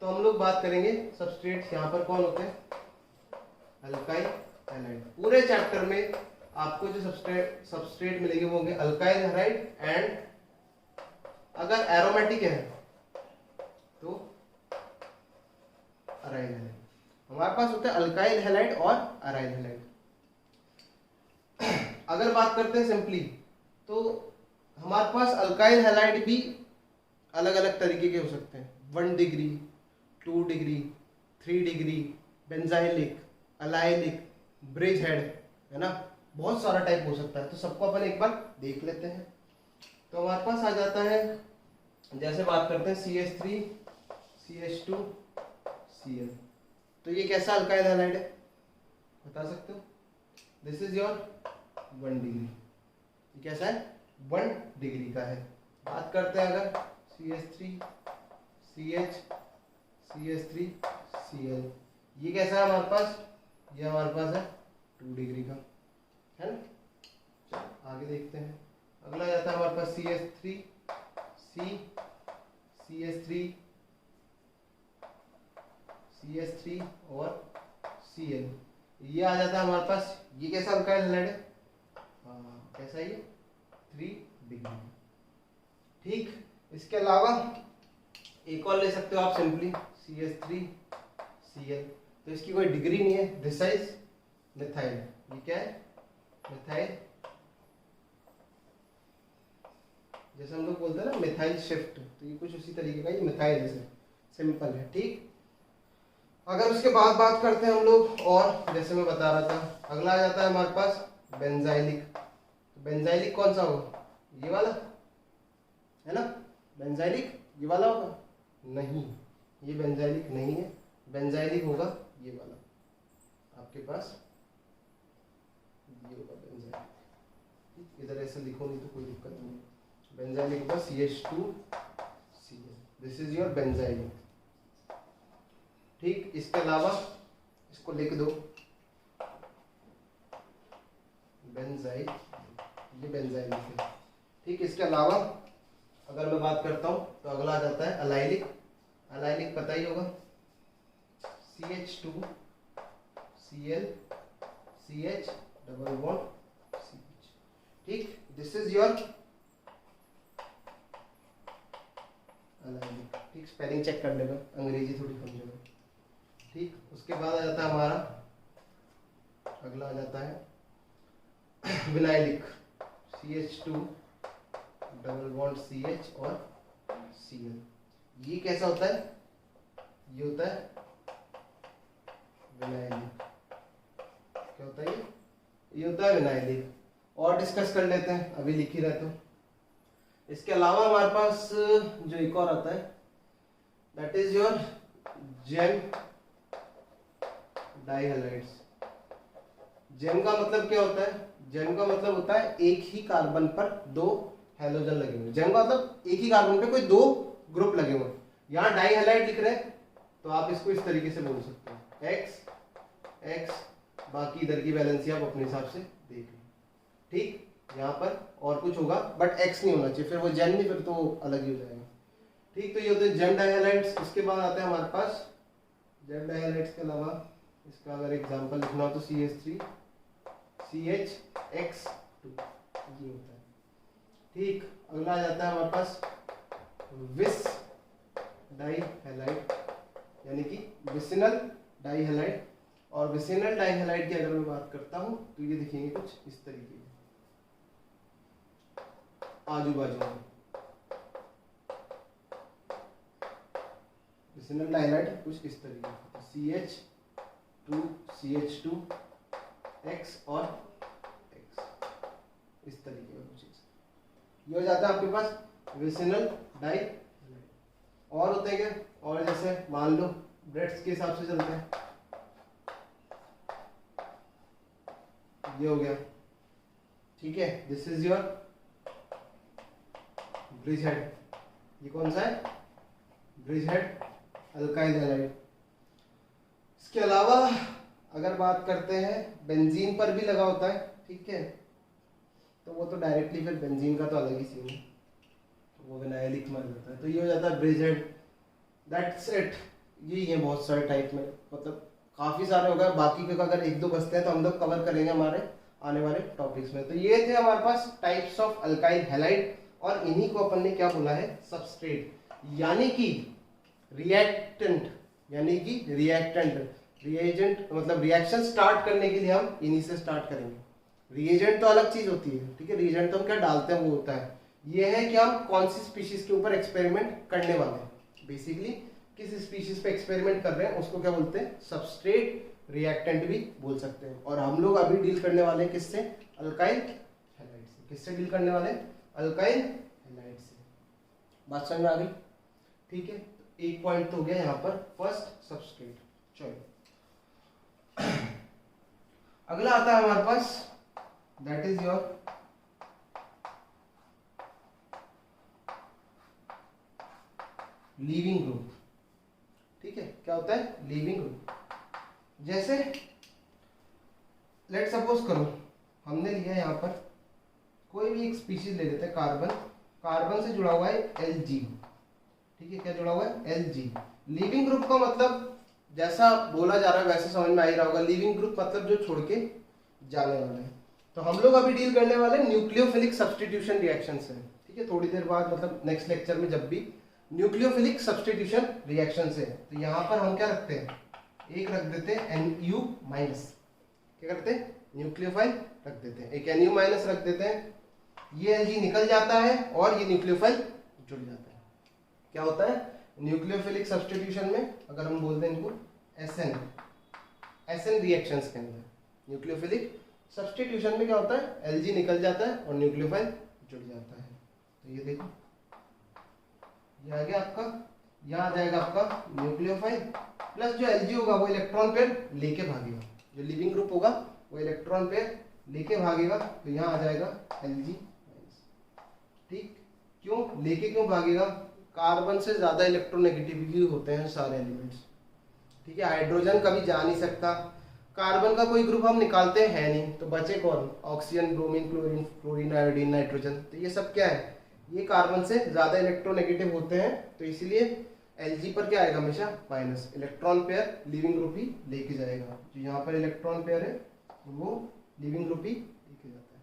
तो हम लोग बात करेंगे सबस्ट्रेट्स। यहाँ पर कौन होते हैं? Alkyl halide. पूरे चैप्टर में आपको जो सबस्ट्रेट मिलेंगे वो होंगे अल्काइल हैलाइड एंड, अगर एरोमेटिक है तो अराइल हैलाइड। हमारे पास होते हैं अल्काइल हैलाइड और अराइल हैलाइड। अगर बात करते हैं सिंपली, तो हमारे पास अल्काइल हैलाइड भी अलग अलग तरीके के हो सकते हैं, 1 degree, 2 degree, 3 degree, benzylic, allylic, bridge head, है ना, बहुत सारा टाइप हो सकता है। तो सबको अपन एक बार देख लेते हैं। तो हमारे पास आ जाता है, जैसे बात करते हैं CH3, CH2, Cl। तो ये कैसा अल्काइल हैलाइड है बता सकते हो? This is your 1 degree. ये कैसा है? 1 डिग्री का है। बात करते हैं अगर CH3, CH, CH3, Cl, ये कैसा है हमारे पास? ये हमारे पास है 2 डिग्री का, है ना। चलो आगे देखते हैं। अगला जाता है हमारे पास CH3, C, CH3, CH3 और Cl, ये आ जाता है हमारे पास। ये कैसा अल्काइल हैलाइड है? कैसा ये? 3 डिग्री, ठीक। इसके अलावा एक और ले सकते हो आप सिंपली, CH3, Cl। तो इसकी कोई डिग्री नहीं है, दिस इज मिथाइल। ये क्या है? मिथाइल। जैसे हम लोग बोलते हैं ना मिथाइल शिफ्ट, तो ये कुछ उसी तरीके का, ये मिथाइल जैसे सिंपल है, ठीक। अगर उसके बाद बात करते हैं हम लोग, और जैसे मैं बता रहा था, अगला आ जाता है हमारे पास बेंजाइलिक। तो बेंजाइलिक कौन सा होगा? ये वाला, है ना। बेंजाइलिक ये वाला होगा? नहीं, ये बेंजाइलिक नहीं है। बेंजाइलिक होगा ये वाला आपके पास, ये होगा बेंजाइलिक। इधर ऐसे लिखो नहीं तो कोई दिक्कत नहीं। बेंजाइलिक होगा CH2, Cl। This is your benzylic. ठीक, इसके अलावा इसको लिख दो बेंजाइल, ये बेंजाइल है। ठीक, इसके अलावा अगर मैं बात करता हूँ तो अगला आ जाता है अलाइलिक। अलाइलिक पता ही होगा, CH2 Cl CH double bond CH। ठीक, दिस इज योर अलाइलिक। ठीक, स्पेलिंग चेक कर लेगा, अंग्रेजी थोड़ी कमजोर है। ठीक, उसके बाद आ जाता है हमारा अगला आ जाता है vinylic, CH2 double bond CH और Cl। ये कैसा होता है, ये होता है विनाइलिक। क्या होता है ये होता है विनाइलिक। और डिस्कस कर लेते हैं, अभी लिख ही रहे तो। इसके अलावा हमारे पास जो एक और आता है that is your gem dihalides. Gem का मतलब क्या होता है, जेम का मतलब होता है एक ही कार्बन पर दो हैलोजन लगे हुए। जेम का मतलब एक ही कार्बन पे कोई दो ग्रुप लगे हुए। यहाँ डाइहैलाइड लिख रहे हैं तो आप इसको इस तरीके से बोल सकते हो, एक्स एक्स, बाकी इधर की वैलेंसी आप अपने हिसाब से देख लो। ठीक, यहाँ पर और कुछ होगा बट एक्स नहीं होना चाहिए, फिर वो जेन नहीं, फिर तो अलग ही हो जाएगा। ठीक, तो ये होते हैं जेम डाइहैलाइड्स। इसके बाद आते हैं हमारे पास जेम डाइहैलाइड्स के अलावा इसका अगर एग्जांपल लिखना हो तो CH3 CHX2 ये होता है। ठीक, अगला आ जाता है हमारे पास विस डाइहैलाइड, यानी कि विसिनल डाइहैलाइड। और विसिनल डाइहैलाइड की अगर मैं बात करता हूं तो ये दिखेंगे कुछ इस तरीके के आजू बाजू में। विसिनल डाइहैलाइड कुछ इस तरीके से, CH2 CH2 X और X, इस तरीके का कुछ ये हो जाता है आपके पास विसिनल डाइहैलाइड। और होते हैं क्या, और जैसे मान लो ब्रेड्स के हिसाब से चलते हैं, ये हो गया। ठीक है, दिस इज योर ब्रिजहेड। ये कौन सा है, ब्रिजहेड अल्काइल हैलाइड। इसके अलावा अगर बात करते हैं बेंजीन पर भी लगा होता है, ठीक है, तो वो तो डायरेक्टली फिर बेंजीन का तो अलग ही सीन है, तो वो विनाइलिक में जाता है। तो ये हो जाता है ब्रिजहेड। दैट्स इट, यही है बहुत सारे टाइप में, मतलब काफ़ी सारे हो गए। बाकी के अगर एक दो बचते हैं तो हम लोग कवर करेंगे हमारे आने वाले टॉपिक्स में। तो ये थे हमारे पास टाइप्स ऑफ अल्काइल हैलाइड, और इन्हीं को अपन ने क्या बोला है, सबस्ट्रेट, यानी कि रिएक्टेंट, यानी कि रिएक्टेंट, रिएजेंट मतलब रिएक्शन स्टार्ट करने के लिए हम इन्हीं से स्टार्ट करेंगे। रिएजेंट तो अलग चीज होती है, ठीक है, रिएजेंट तो हम क्या डालते हैं वो होता है। ये है कि हम कौन सी स्पीशीज के ऊपर एक्सपेरिमेंट करने वाले हैं, बेसिकली किस स्पीशीज पे एक्सपेरिमेंट कर रहे हैं उसको क्या बोलते हैं, सबस्ट्रेट, रिएक्टेंट भी बोल सकते हैं। और हम लोग अभी डील करने वाले हैं किससे, अल्काइल हैलाइड से। किससे डील करने वाले हैं, अल्काइल हैलाइड से। बात समझ में आ गई, ठीक है। तो एक पॉइंट तो हो गया यहाँ पर, फर्स्ट सबस्ट्रेट। चलो अगला आता है हमारे पास, that is your leaving group. ठीक है, क्या होता है, लीविंग ग्रुप। जैसे लेट सपोज करो हमने लिया यहाँ पर कोई भी एक स्पीशीज ले लेते हैं, कार्बन, कार्बन से जुड़ा हुआ है Lg, ठीक है, क्या जुड़ा हुआ है, Lg। लीविंग ग्रुप का मतलब जैसा बोला जा रहा है वैसे समझ में आ ही रहा होगा, लीविंग ग्रुप मतलब जो छोड़ के जाने वाला है। तो हम लोग अभी डील करने वाले न्यूक्लियोफिलिक सब्स्टिट्यूशन रिएक्शन से, ठीक है, थोड़ी देर बाद मतलब नेक्स्ट लेक्चर में जब भी न्यूक्लियोफिलिक सब्स्टिट्यूशन रिएक्शन से। तो यहाँ पर हम क्या रखते हैं, एक रख देते हैं Nu माइनस, क्या करते हैं, न्यूक्लियोफाइल रख देते हैं, एक Nu माइनस रख देते हैं, ये Lg निकल जाता है और ये न्यूक्लियोफाइल जुड़ जाता है। क्या होता है, न्यूक्लियोफिलिक सब्स्टिट्यूशन में अगर हम बोलते हैं इनको SN रिएक्शंस के अंदर, न्यूक्लियोफिलिक सब्स्टिट्यूशन में क्या होता है, Lg निकल जाता है और न्यूक्लियोफाइल जुड़ जाता है। तो ये देखो, ये आ गया आपका, यहाँ आ जाएगा आपका न्यूक्लियोफाइल प्लस जो Lg होगा वो इलेक्ट्रॉन पेयर लेके भागेगा, जो लिविंग ग्रुप होगा वो इलेक्ट्रॉन पेयर लेके भागेगा, तो यहाँ आ जाएगा Lg। ठीक, क्यों लेके क्यों भागेगा, कार्बन से ज्यादा इलेक्ट्रोनेगेटिविटी होते हैं सारे एलिमेंट्स, ठीक है, हाइड्रोजन कभी जा नहीं सकता, कार्बन का कोई ग्रुप हम निकालते हैं नहीं, तो बचे कौन, oxygen, bromine, chlorine, fluorine, iodine, nitrogen. तो ये सब क्या है, ये कार्बन से ज्यादा इलेक्ट्रोनेगेटिव होते हैं, तो इसीलिए Lg पर क्या आएगा, हमेशा minus. Electron pair leaving group ही लेके जाएगा, जो यहाँ पर इलेक्ट्रॉन पेयर है वो लिविंग ग्रुप ही लेके जाता है।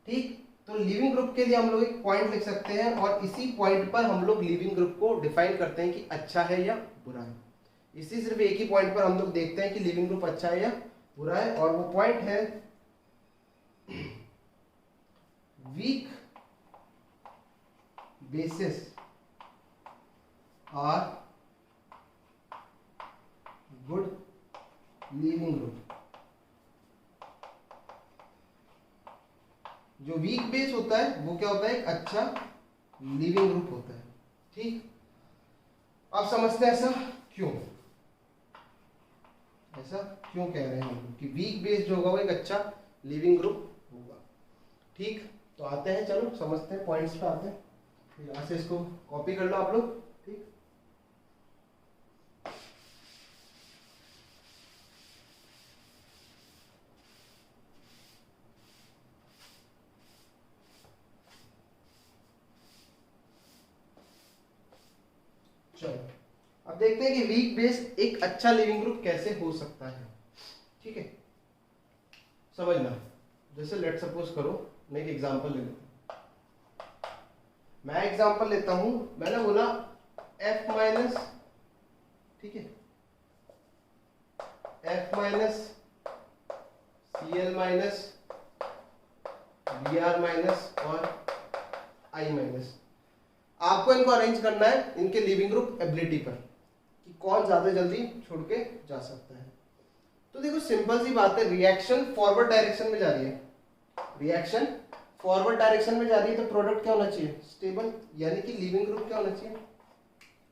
ठीक, तो लिविंग ग्रुप के लिए हम लोग एक पॉइंट लिख सकते हैं, और इसी पॉइंट पर हम लोग लिविंग ग्रुप को डिफाइन करते हैं कि अच्छा है या बुरा है। इसी सिर्फ एक ही पॉइंट पर हम लोग देखते हैं कि लिविंग ग्रुप अच्छा है या बुरा है, और वो पॉइंट है weak bases are good leaving group. जो वीक बेस होता है वो क्या होता है, एक अच्छा लिविंग ग्रुप होता है। ठीक, अब समझते हैं ऐसा क्यों, ऐसा क्यों कह रहे हैं हम कि वीक बेस जो होगा वो एक अच्छा लिविंग ग्रुप होगा। ठीक, तो आते हैं, चलो समझते हैं, पॉइंट्स पे आते हैं, फिर यहाँ से इसको कॉपी कर लो आप लोग। ठीक, चलो अब देखते हैं कि वीक बेस एक अच्छा लिविंग ग्रुप कैसे हो सकता है। ठीक है, समझना, जैसे लेट सपोज करो, मैं एक एग्जांपल ले लेता हूं, मैं एग्जांपल लेता हूं, मैंने बोला F माइनस, ठीक है, F minus, Cl minus, Br minus और I माइनस। आपको इनको अरेंज करना है इनके लिविंग ग्रुप एबिलिटी पर, कि कौन ज्यादा जल्दी छोड़ के जा सकता है। तो देखो सिंपल सी बात है, रिएक्शन फॉरवर्ड डायरेक्शन में जा रही है, रिएक्शन फॉरवर्ड डायरेक्शन में जा रही है, तो प्रोडक्ट क्या होना चाहिए, स्टेबल, यानी कि लिविंग ग्रुप क्या होना चाहिए,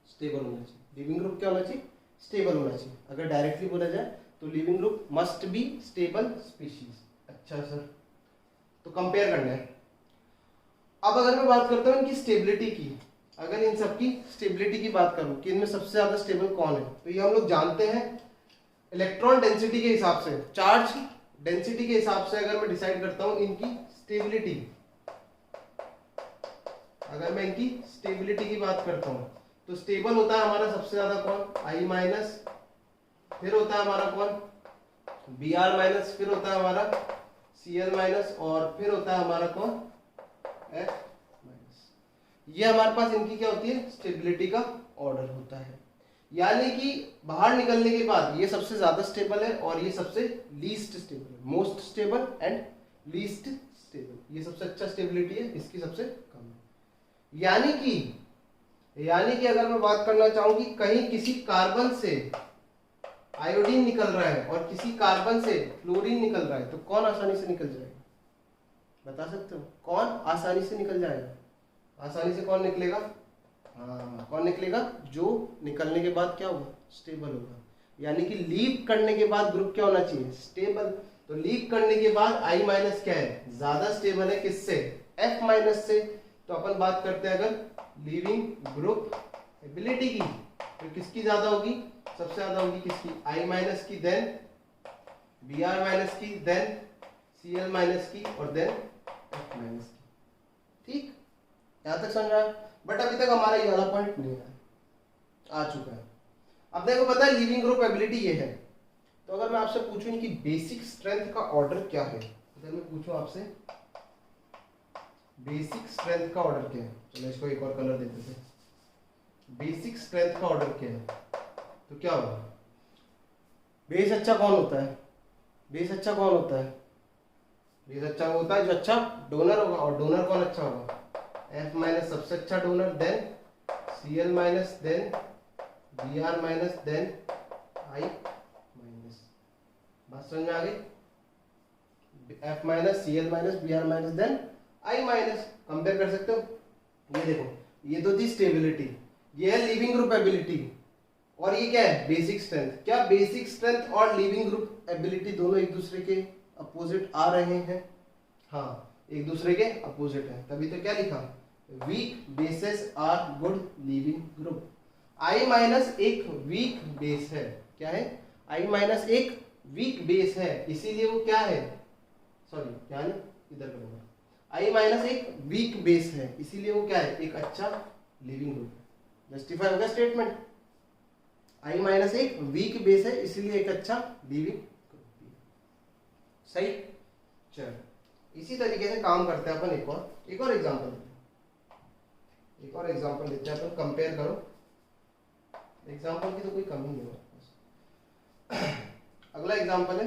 स्टेबल होना चाहिए। लिविंग ग्रुप क्या होना चाहिए, स्टेबल होना चाहिए। अगर डायरेक्टली बोला जाए तो leaving group must be stable species. अच्छा सर, तो कंपेयर करना है। अब अगर मैं बात करता हूं इनकी स्टेबिलिटी की, अगर इन सबकी स्टेबिलिटी की बात करूं कि इनमें सबसे ज्यादा स्टेबल कौन है, तो ये हम लोग जानते हैं इलेक्ट्रॉन डेंसिटी के हिसाब से, चार्ज डेंसिटी के हिसाब से अगर मैं डिसाइड करता हूं इनकी स्टेबिलिटी, अगर मैं इनकी स्टेबिलिटी की बात करता हूं तो स्टेबल होता है हमारा सबसे ज्यादा कौन, I माइनस, फिर होता है हमारा कौन, Br माइनस, फिर होता है हमारा Cl माइनस, और फिर होता है हमारा कौन, F माइनस। ये हमारे पास इनकी क्या होती है, स्टेबिलिटी का ऑर्डर होता है। यानी कि बाहर निकलने के बाद ये सबसे ज्यादा स्टेबल है और ये सबसे लीस्ट स्टेबल है, most stable and least stable. ये सबसे अच्छा स्टेबिलिटी है, इसकी सबसे कम है। यानी कि अगर मैं बात करना चाहूं कि कहीं किसी कार्बन से आयोडीन निकल रहा है और किसी कार्बन से फ्लोरीन निकल रहा है, तो कौन आसानी से निकल जाएगा, बता सकते हो, कौन आसानी से निकल जाएगा, आसानी से कौन निकलेगा, हाँ कौन निकलेगा, जो निकलने के बाद क्या होगा, स्टेबल होगा। यानी कि लीव करने के बाद ग्रुप क्या होना चाहिए, स्टेबल। तो लीव करने के बाद I माइनस क्या है, ज्यादा स्टेबल है, किससे, F माइनस से। तो अपन बात करते हैं अगर लिविंग ग्रुप एबिलिटी की, तो किसकी ज्यादा होगी, सबसे ज्यादा होगी किसकी, I माइनस की, देन Br माइनस की, देन Cl माइनस की, और देन F माइनस की। ठीक, यहां तक समझ रहा है। बट अभी तक हमारा ये वाला पॉइंट नहीं आ चुका है। अब देखो पता है लिविंग ग्रुप एबिलिटी ये है, तो अगर मैं आपसे पूछूं इनकी बेसिक स्ट्रेंथ का ऑर्डर क्या है, अगर मैं पूछूं आपसे बेसिक स्ट्रेंथ का ऑर्डर क्या है, चलो इसको एक और कलर देते थे, बेसिक स्ट्रेंथ का ऑर्डर क्या है, तो क्या होगा, बेस अच्छा कौन होता है, बेस अच्छा कौन होता है, बेस अच्छा होता है जो अच्छा डोनर होगा, और डोनर कौन अच्छा होगा, F माइनस सबसे अच्छा donor, then Cl minus, then Br minus, then I minus. बात समझ में आ गई, F minus, Cl minus, Br minus, then I minus. Compare कर सकते हो, ये देखो, ये तो थी स्टेबिलिटी, ये है लिविंग ग्रुप एबिलिटी, और ये क्या है, बेसिक स्ट्रेंथ। क्या बेसिक स्ट्रेंथ और लिविंग ग्रुप एबिलिटी दोनों एक दूसरे के अपोजिट आ रहे हैं, हाँ एक दूसरे के अपोजिट है, तभी तो क्या लिखा, weak bases are good leaving group. I minus एक वीक बेस है, क्या है, I माइनस एक वीक बेस है, इसीलिए वो क्या है, सॉरी ध्यान इधर करूंगा, I माइनस एक वीक बेस है, इसीलिए वो क्या है, एक अच्छा लिविंग ग्रुप है। जस्टिफाई होगा स्टेटमेंट, I माइनस एक वीक बेस है, इसीलिए एक अच्छा लिविंग ग्रुप है। सही। चल इसी तरीके से काम करते हैं अपन, एक और एग्जांपल लेते हैं अपन, कंपेयर करो, एग्जांपल की तो कोई कमी नहीं है। अगला एग्जांपल है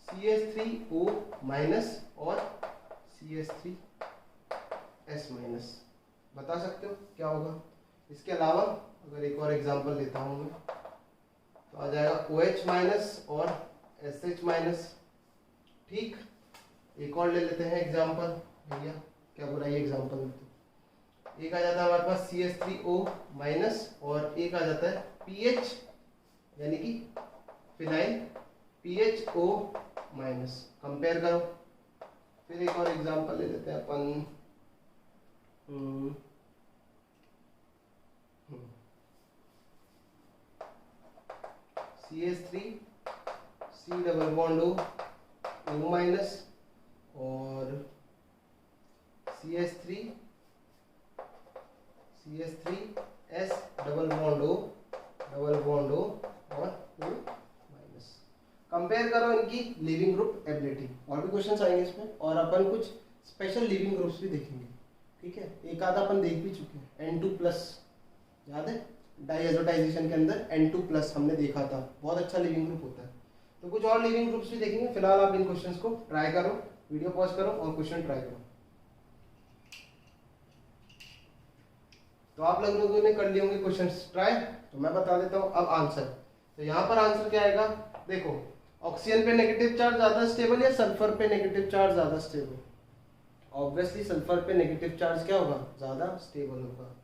CH3O माइनस और CH3S माइनस। बता सकते हो क्या होगा? इसके अलावा अगर एक और एग्जांपल लेता हूं मैं, तो आ जाएगा OH माइनस और SH माइनस। ठीक, एक और ले लेते हैं एग्जांपल, भैया क्या बुराई एग्जांपल में, तो एक आ जाता है हमारे पास CH3O माइनस और एक आ जाता है PH यानी कि फिनाइल PHO माइनस। कंपेयर करो। फिर एक और एग्जांपल ले लेते हैं अपन, CH3 C double bond O minus और CH3 S double bond O और O माइनस। कंपेयर करो इनकी लिविंग ग्रुप एबिलिटी। और भी क्वेश्चंस आएंगे इसमें, और अपन कुछ स्पेशल लिविंग ग्रुप्स भी देखेंगे। ठीक है, एक आधा अपन देख भी चुके हैं, N2+, याद है डाइएजोटाइजेशन के अंदर N2+ हमने देखा था, बहुत अच्छा लिविंग ग्रुप होता है। तो कुछ और लिविंग ग्रुप्स भी देखेंगे। फिलहाल आप इन क्वेश्चंस को ट्राई करो, वीडियो पॉज करो और क्वेश्चन ट्राई करो। तो आप लोगों ने कर लिए होंगे क्वेश्चंस ट्राई, तो मैं बता देता हूं अब आंसर। तो यहाँ पर आंसर क्या आएगा, देखो ऑक्सीजन पे नेगेटिव चार्ज ज्यादा स्टेबल या सल्फर पे नेगेटिव चार्ज ज्यादा स्टेबल? ऑब्वियसली सल्फर पे नेगेटिव चार्ज क्या होगा, ज्यादा स्टेबल होगा।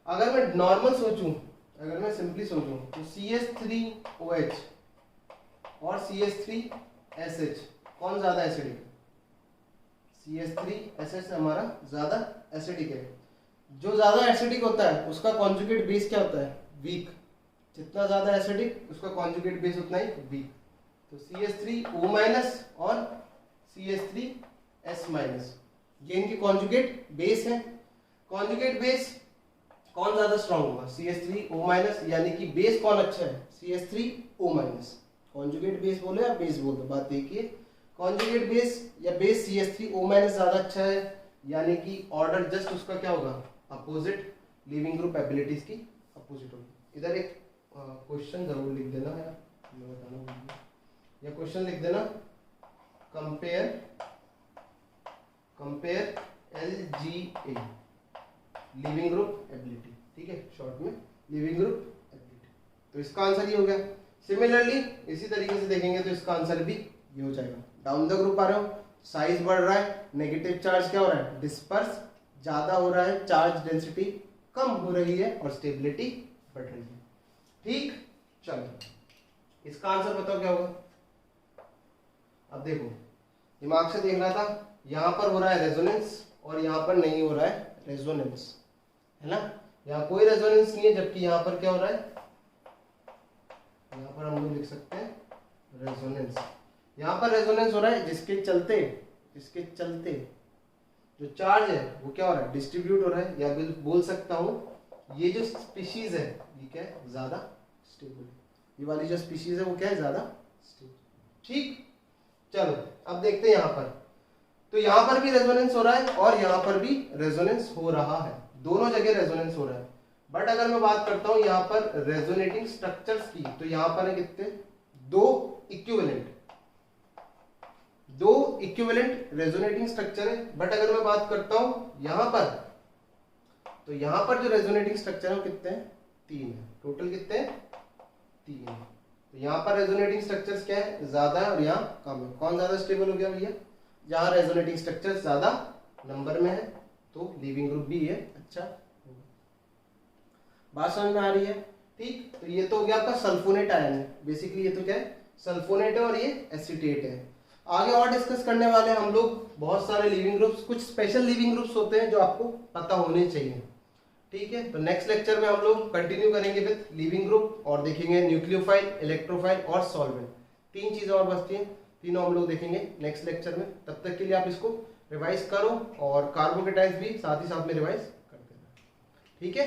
अगर मैं नॉर्मल सोचूं, अगर मैं सिंपली सोचूं, तो CH3OH और CH3SH कौन ज्यादा एसिडिक है? CH3SH हमारा ज्यादा एसिडिक है। जो ज्यादा एसिडिक होता है उसका कॉन्जुगेट बेस क्या होता है, वीक। जितना ज्यादा एसिडिक उसका कॉन्जुगेट बेस उतना ही वीक। तो CH3O माइनस और CH3S माइनस, ये इनकी कॉन्जुगेट बेस है। कॉन्जुगेट बेस कौन ज्यादा स्ट्रांग होगा, CH3O माइनस, यानी कि बेस कौन अच्छा है, CH3O माइनस। कॉन्जुगेट बेस बोलो या बेस बोलो, बात देखिए, कॉन्जुगेट बेस या बेस CH3O माइनस ज्यादा अच्छा है, यानी कि ऑर्डर जस्ट उसका क्या होगा, अपोजिट। लिविंग ग्रुप एबिलिटीज की अपोजिट होगी। इधर एक क्वेश्चन जरूर लिख देना यार, मैं बताना भूल गया, या क्वेश्चन लिख देना, compare LGA leaving group ability. ठीक है, शॉर्ट में लिविंग ग्रुप एबिलिटी। तो इसका आंसर ये हो गया। सिमिलरली इसी तरीके से देखेंगे तो इसका आंसर भी ये हो जाएगा। डाउन द ग्रुप आ रहे हो, साइज बढ़ रहा है, नेगेटिव चार्ज क्या हो रहा है, डिस्पर्स ज्यादा हो रहा है, चार्ज डेंसिटी कम हो रही है और स्टेबिलिटी बढ़ रही है। ठीक, चलो इसका आंसर बताओ क्या होगा। अब देखो, दिमाग से देखना था, यहां पर हो रहा है रेजोनेंस और यहां पर नहीं हो रहा है रेजोनेंस, है ना। यहाँ कोई रेजोनेंस नहीं है, जबकि यहाँ पर क्या हो रहा है, यहाँ पर हम लोग लिख सकते हैं रेजोनेंस। यहाँ पर रेजोनेंस हो रहा है, जिसके चलते जो चार्ज है वो क्या हो रहा है, डिस्ट्रीब्यूट हो रहा है, या बोल सकता हूँ ये जो स्पीशीज है ये क्या है, ज्यादा स्टेबल। ये वाली जो स्पीशीज है वो क्या है, ज्यादा स्टेबल। ठीक, चलो अब देखते हैं यहाँ पर। तो यहाँ पर भी रेजोनेंस हो रहा है और यहाँ पर भी रेजोनेंस हो रहा है, दोनों जगह रेजोनेंस हो रहा है। बट अगर मैं बात करता हूं यहाँ पर रेजोनेटिंग स्ट्रक्चर्स की, तो यहाँ पर है कितने, दो इक्विवेलेंट रेजोनेटिंग स्ट्रक्चर है। बट अगर मैं बात करता हूं यहाँ पर, तो यहाँ पर जो रेजोनेटिंग स्ट्रक्चर है वो कितने हैं, 3 है। टोटल कितने हैं, 3 है। तो यहाँ पर रेजोनेटिंग स्ट्रक्चर्स क्या है, ज्यादा है, और यहाँ कम है। कौन ज्यादा स्टेबल हो गया भैया, जहाँ रेजोनेटिंग स्ट्रक्चर ज्यादा नंबर में है, तो लिविंग ग्रुप भी है अच्छा होगा। बात समझ में आ रही है। ठीक, तो ये तो हो गया आपका सल्फोनेट आयन है, बेसिकली ये तो क्या है, सल्फोनेट है और ये एसीटेट है। आगे और डिस्कस करने वाले हैं हम लोग बहुत सारे लिविंग ग्रुप्स, कुछ स्पेशल लिविंग ग्रुप्स होते हैं जो आपको पता होने चाहिए। ठीक है, तो नेक्स्ट लेक्चर में हम लोग कंटिन्यू करेंगे विद लिविंग ग्रुप और देखेंगे न्यूक्लियोफाइल, इलेक्ट्रोफाइल और सॉल्वेंट। 3 चीजें और बचती हैं, तीनों हम लोग देखेंगे नेक्स्ट लेक्चर में। तब तक के लिए आप इसको रिवाइज करो और कार्बोकेटाइन्स भी साथ ही साथ में रिवाइज कर देना। ठीक है।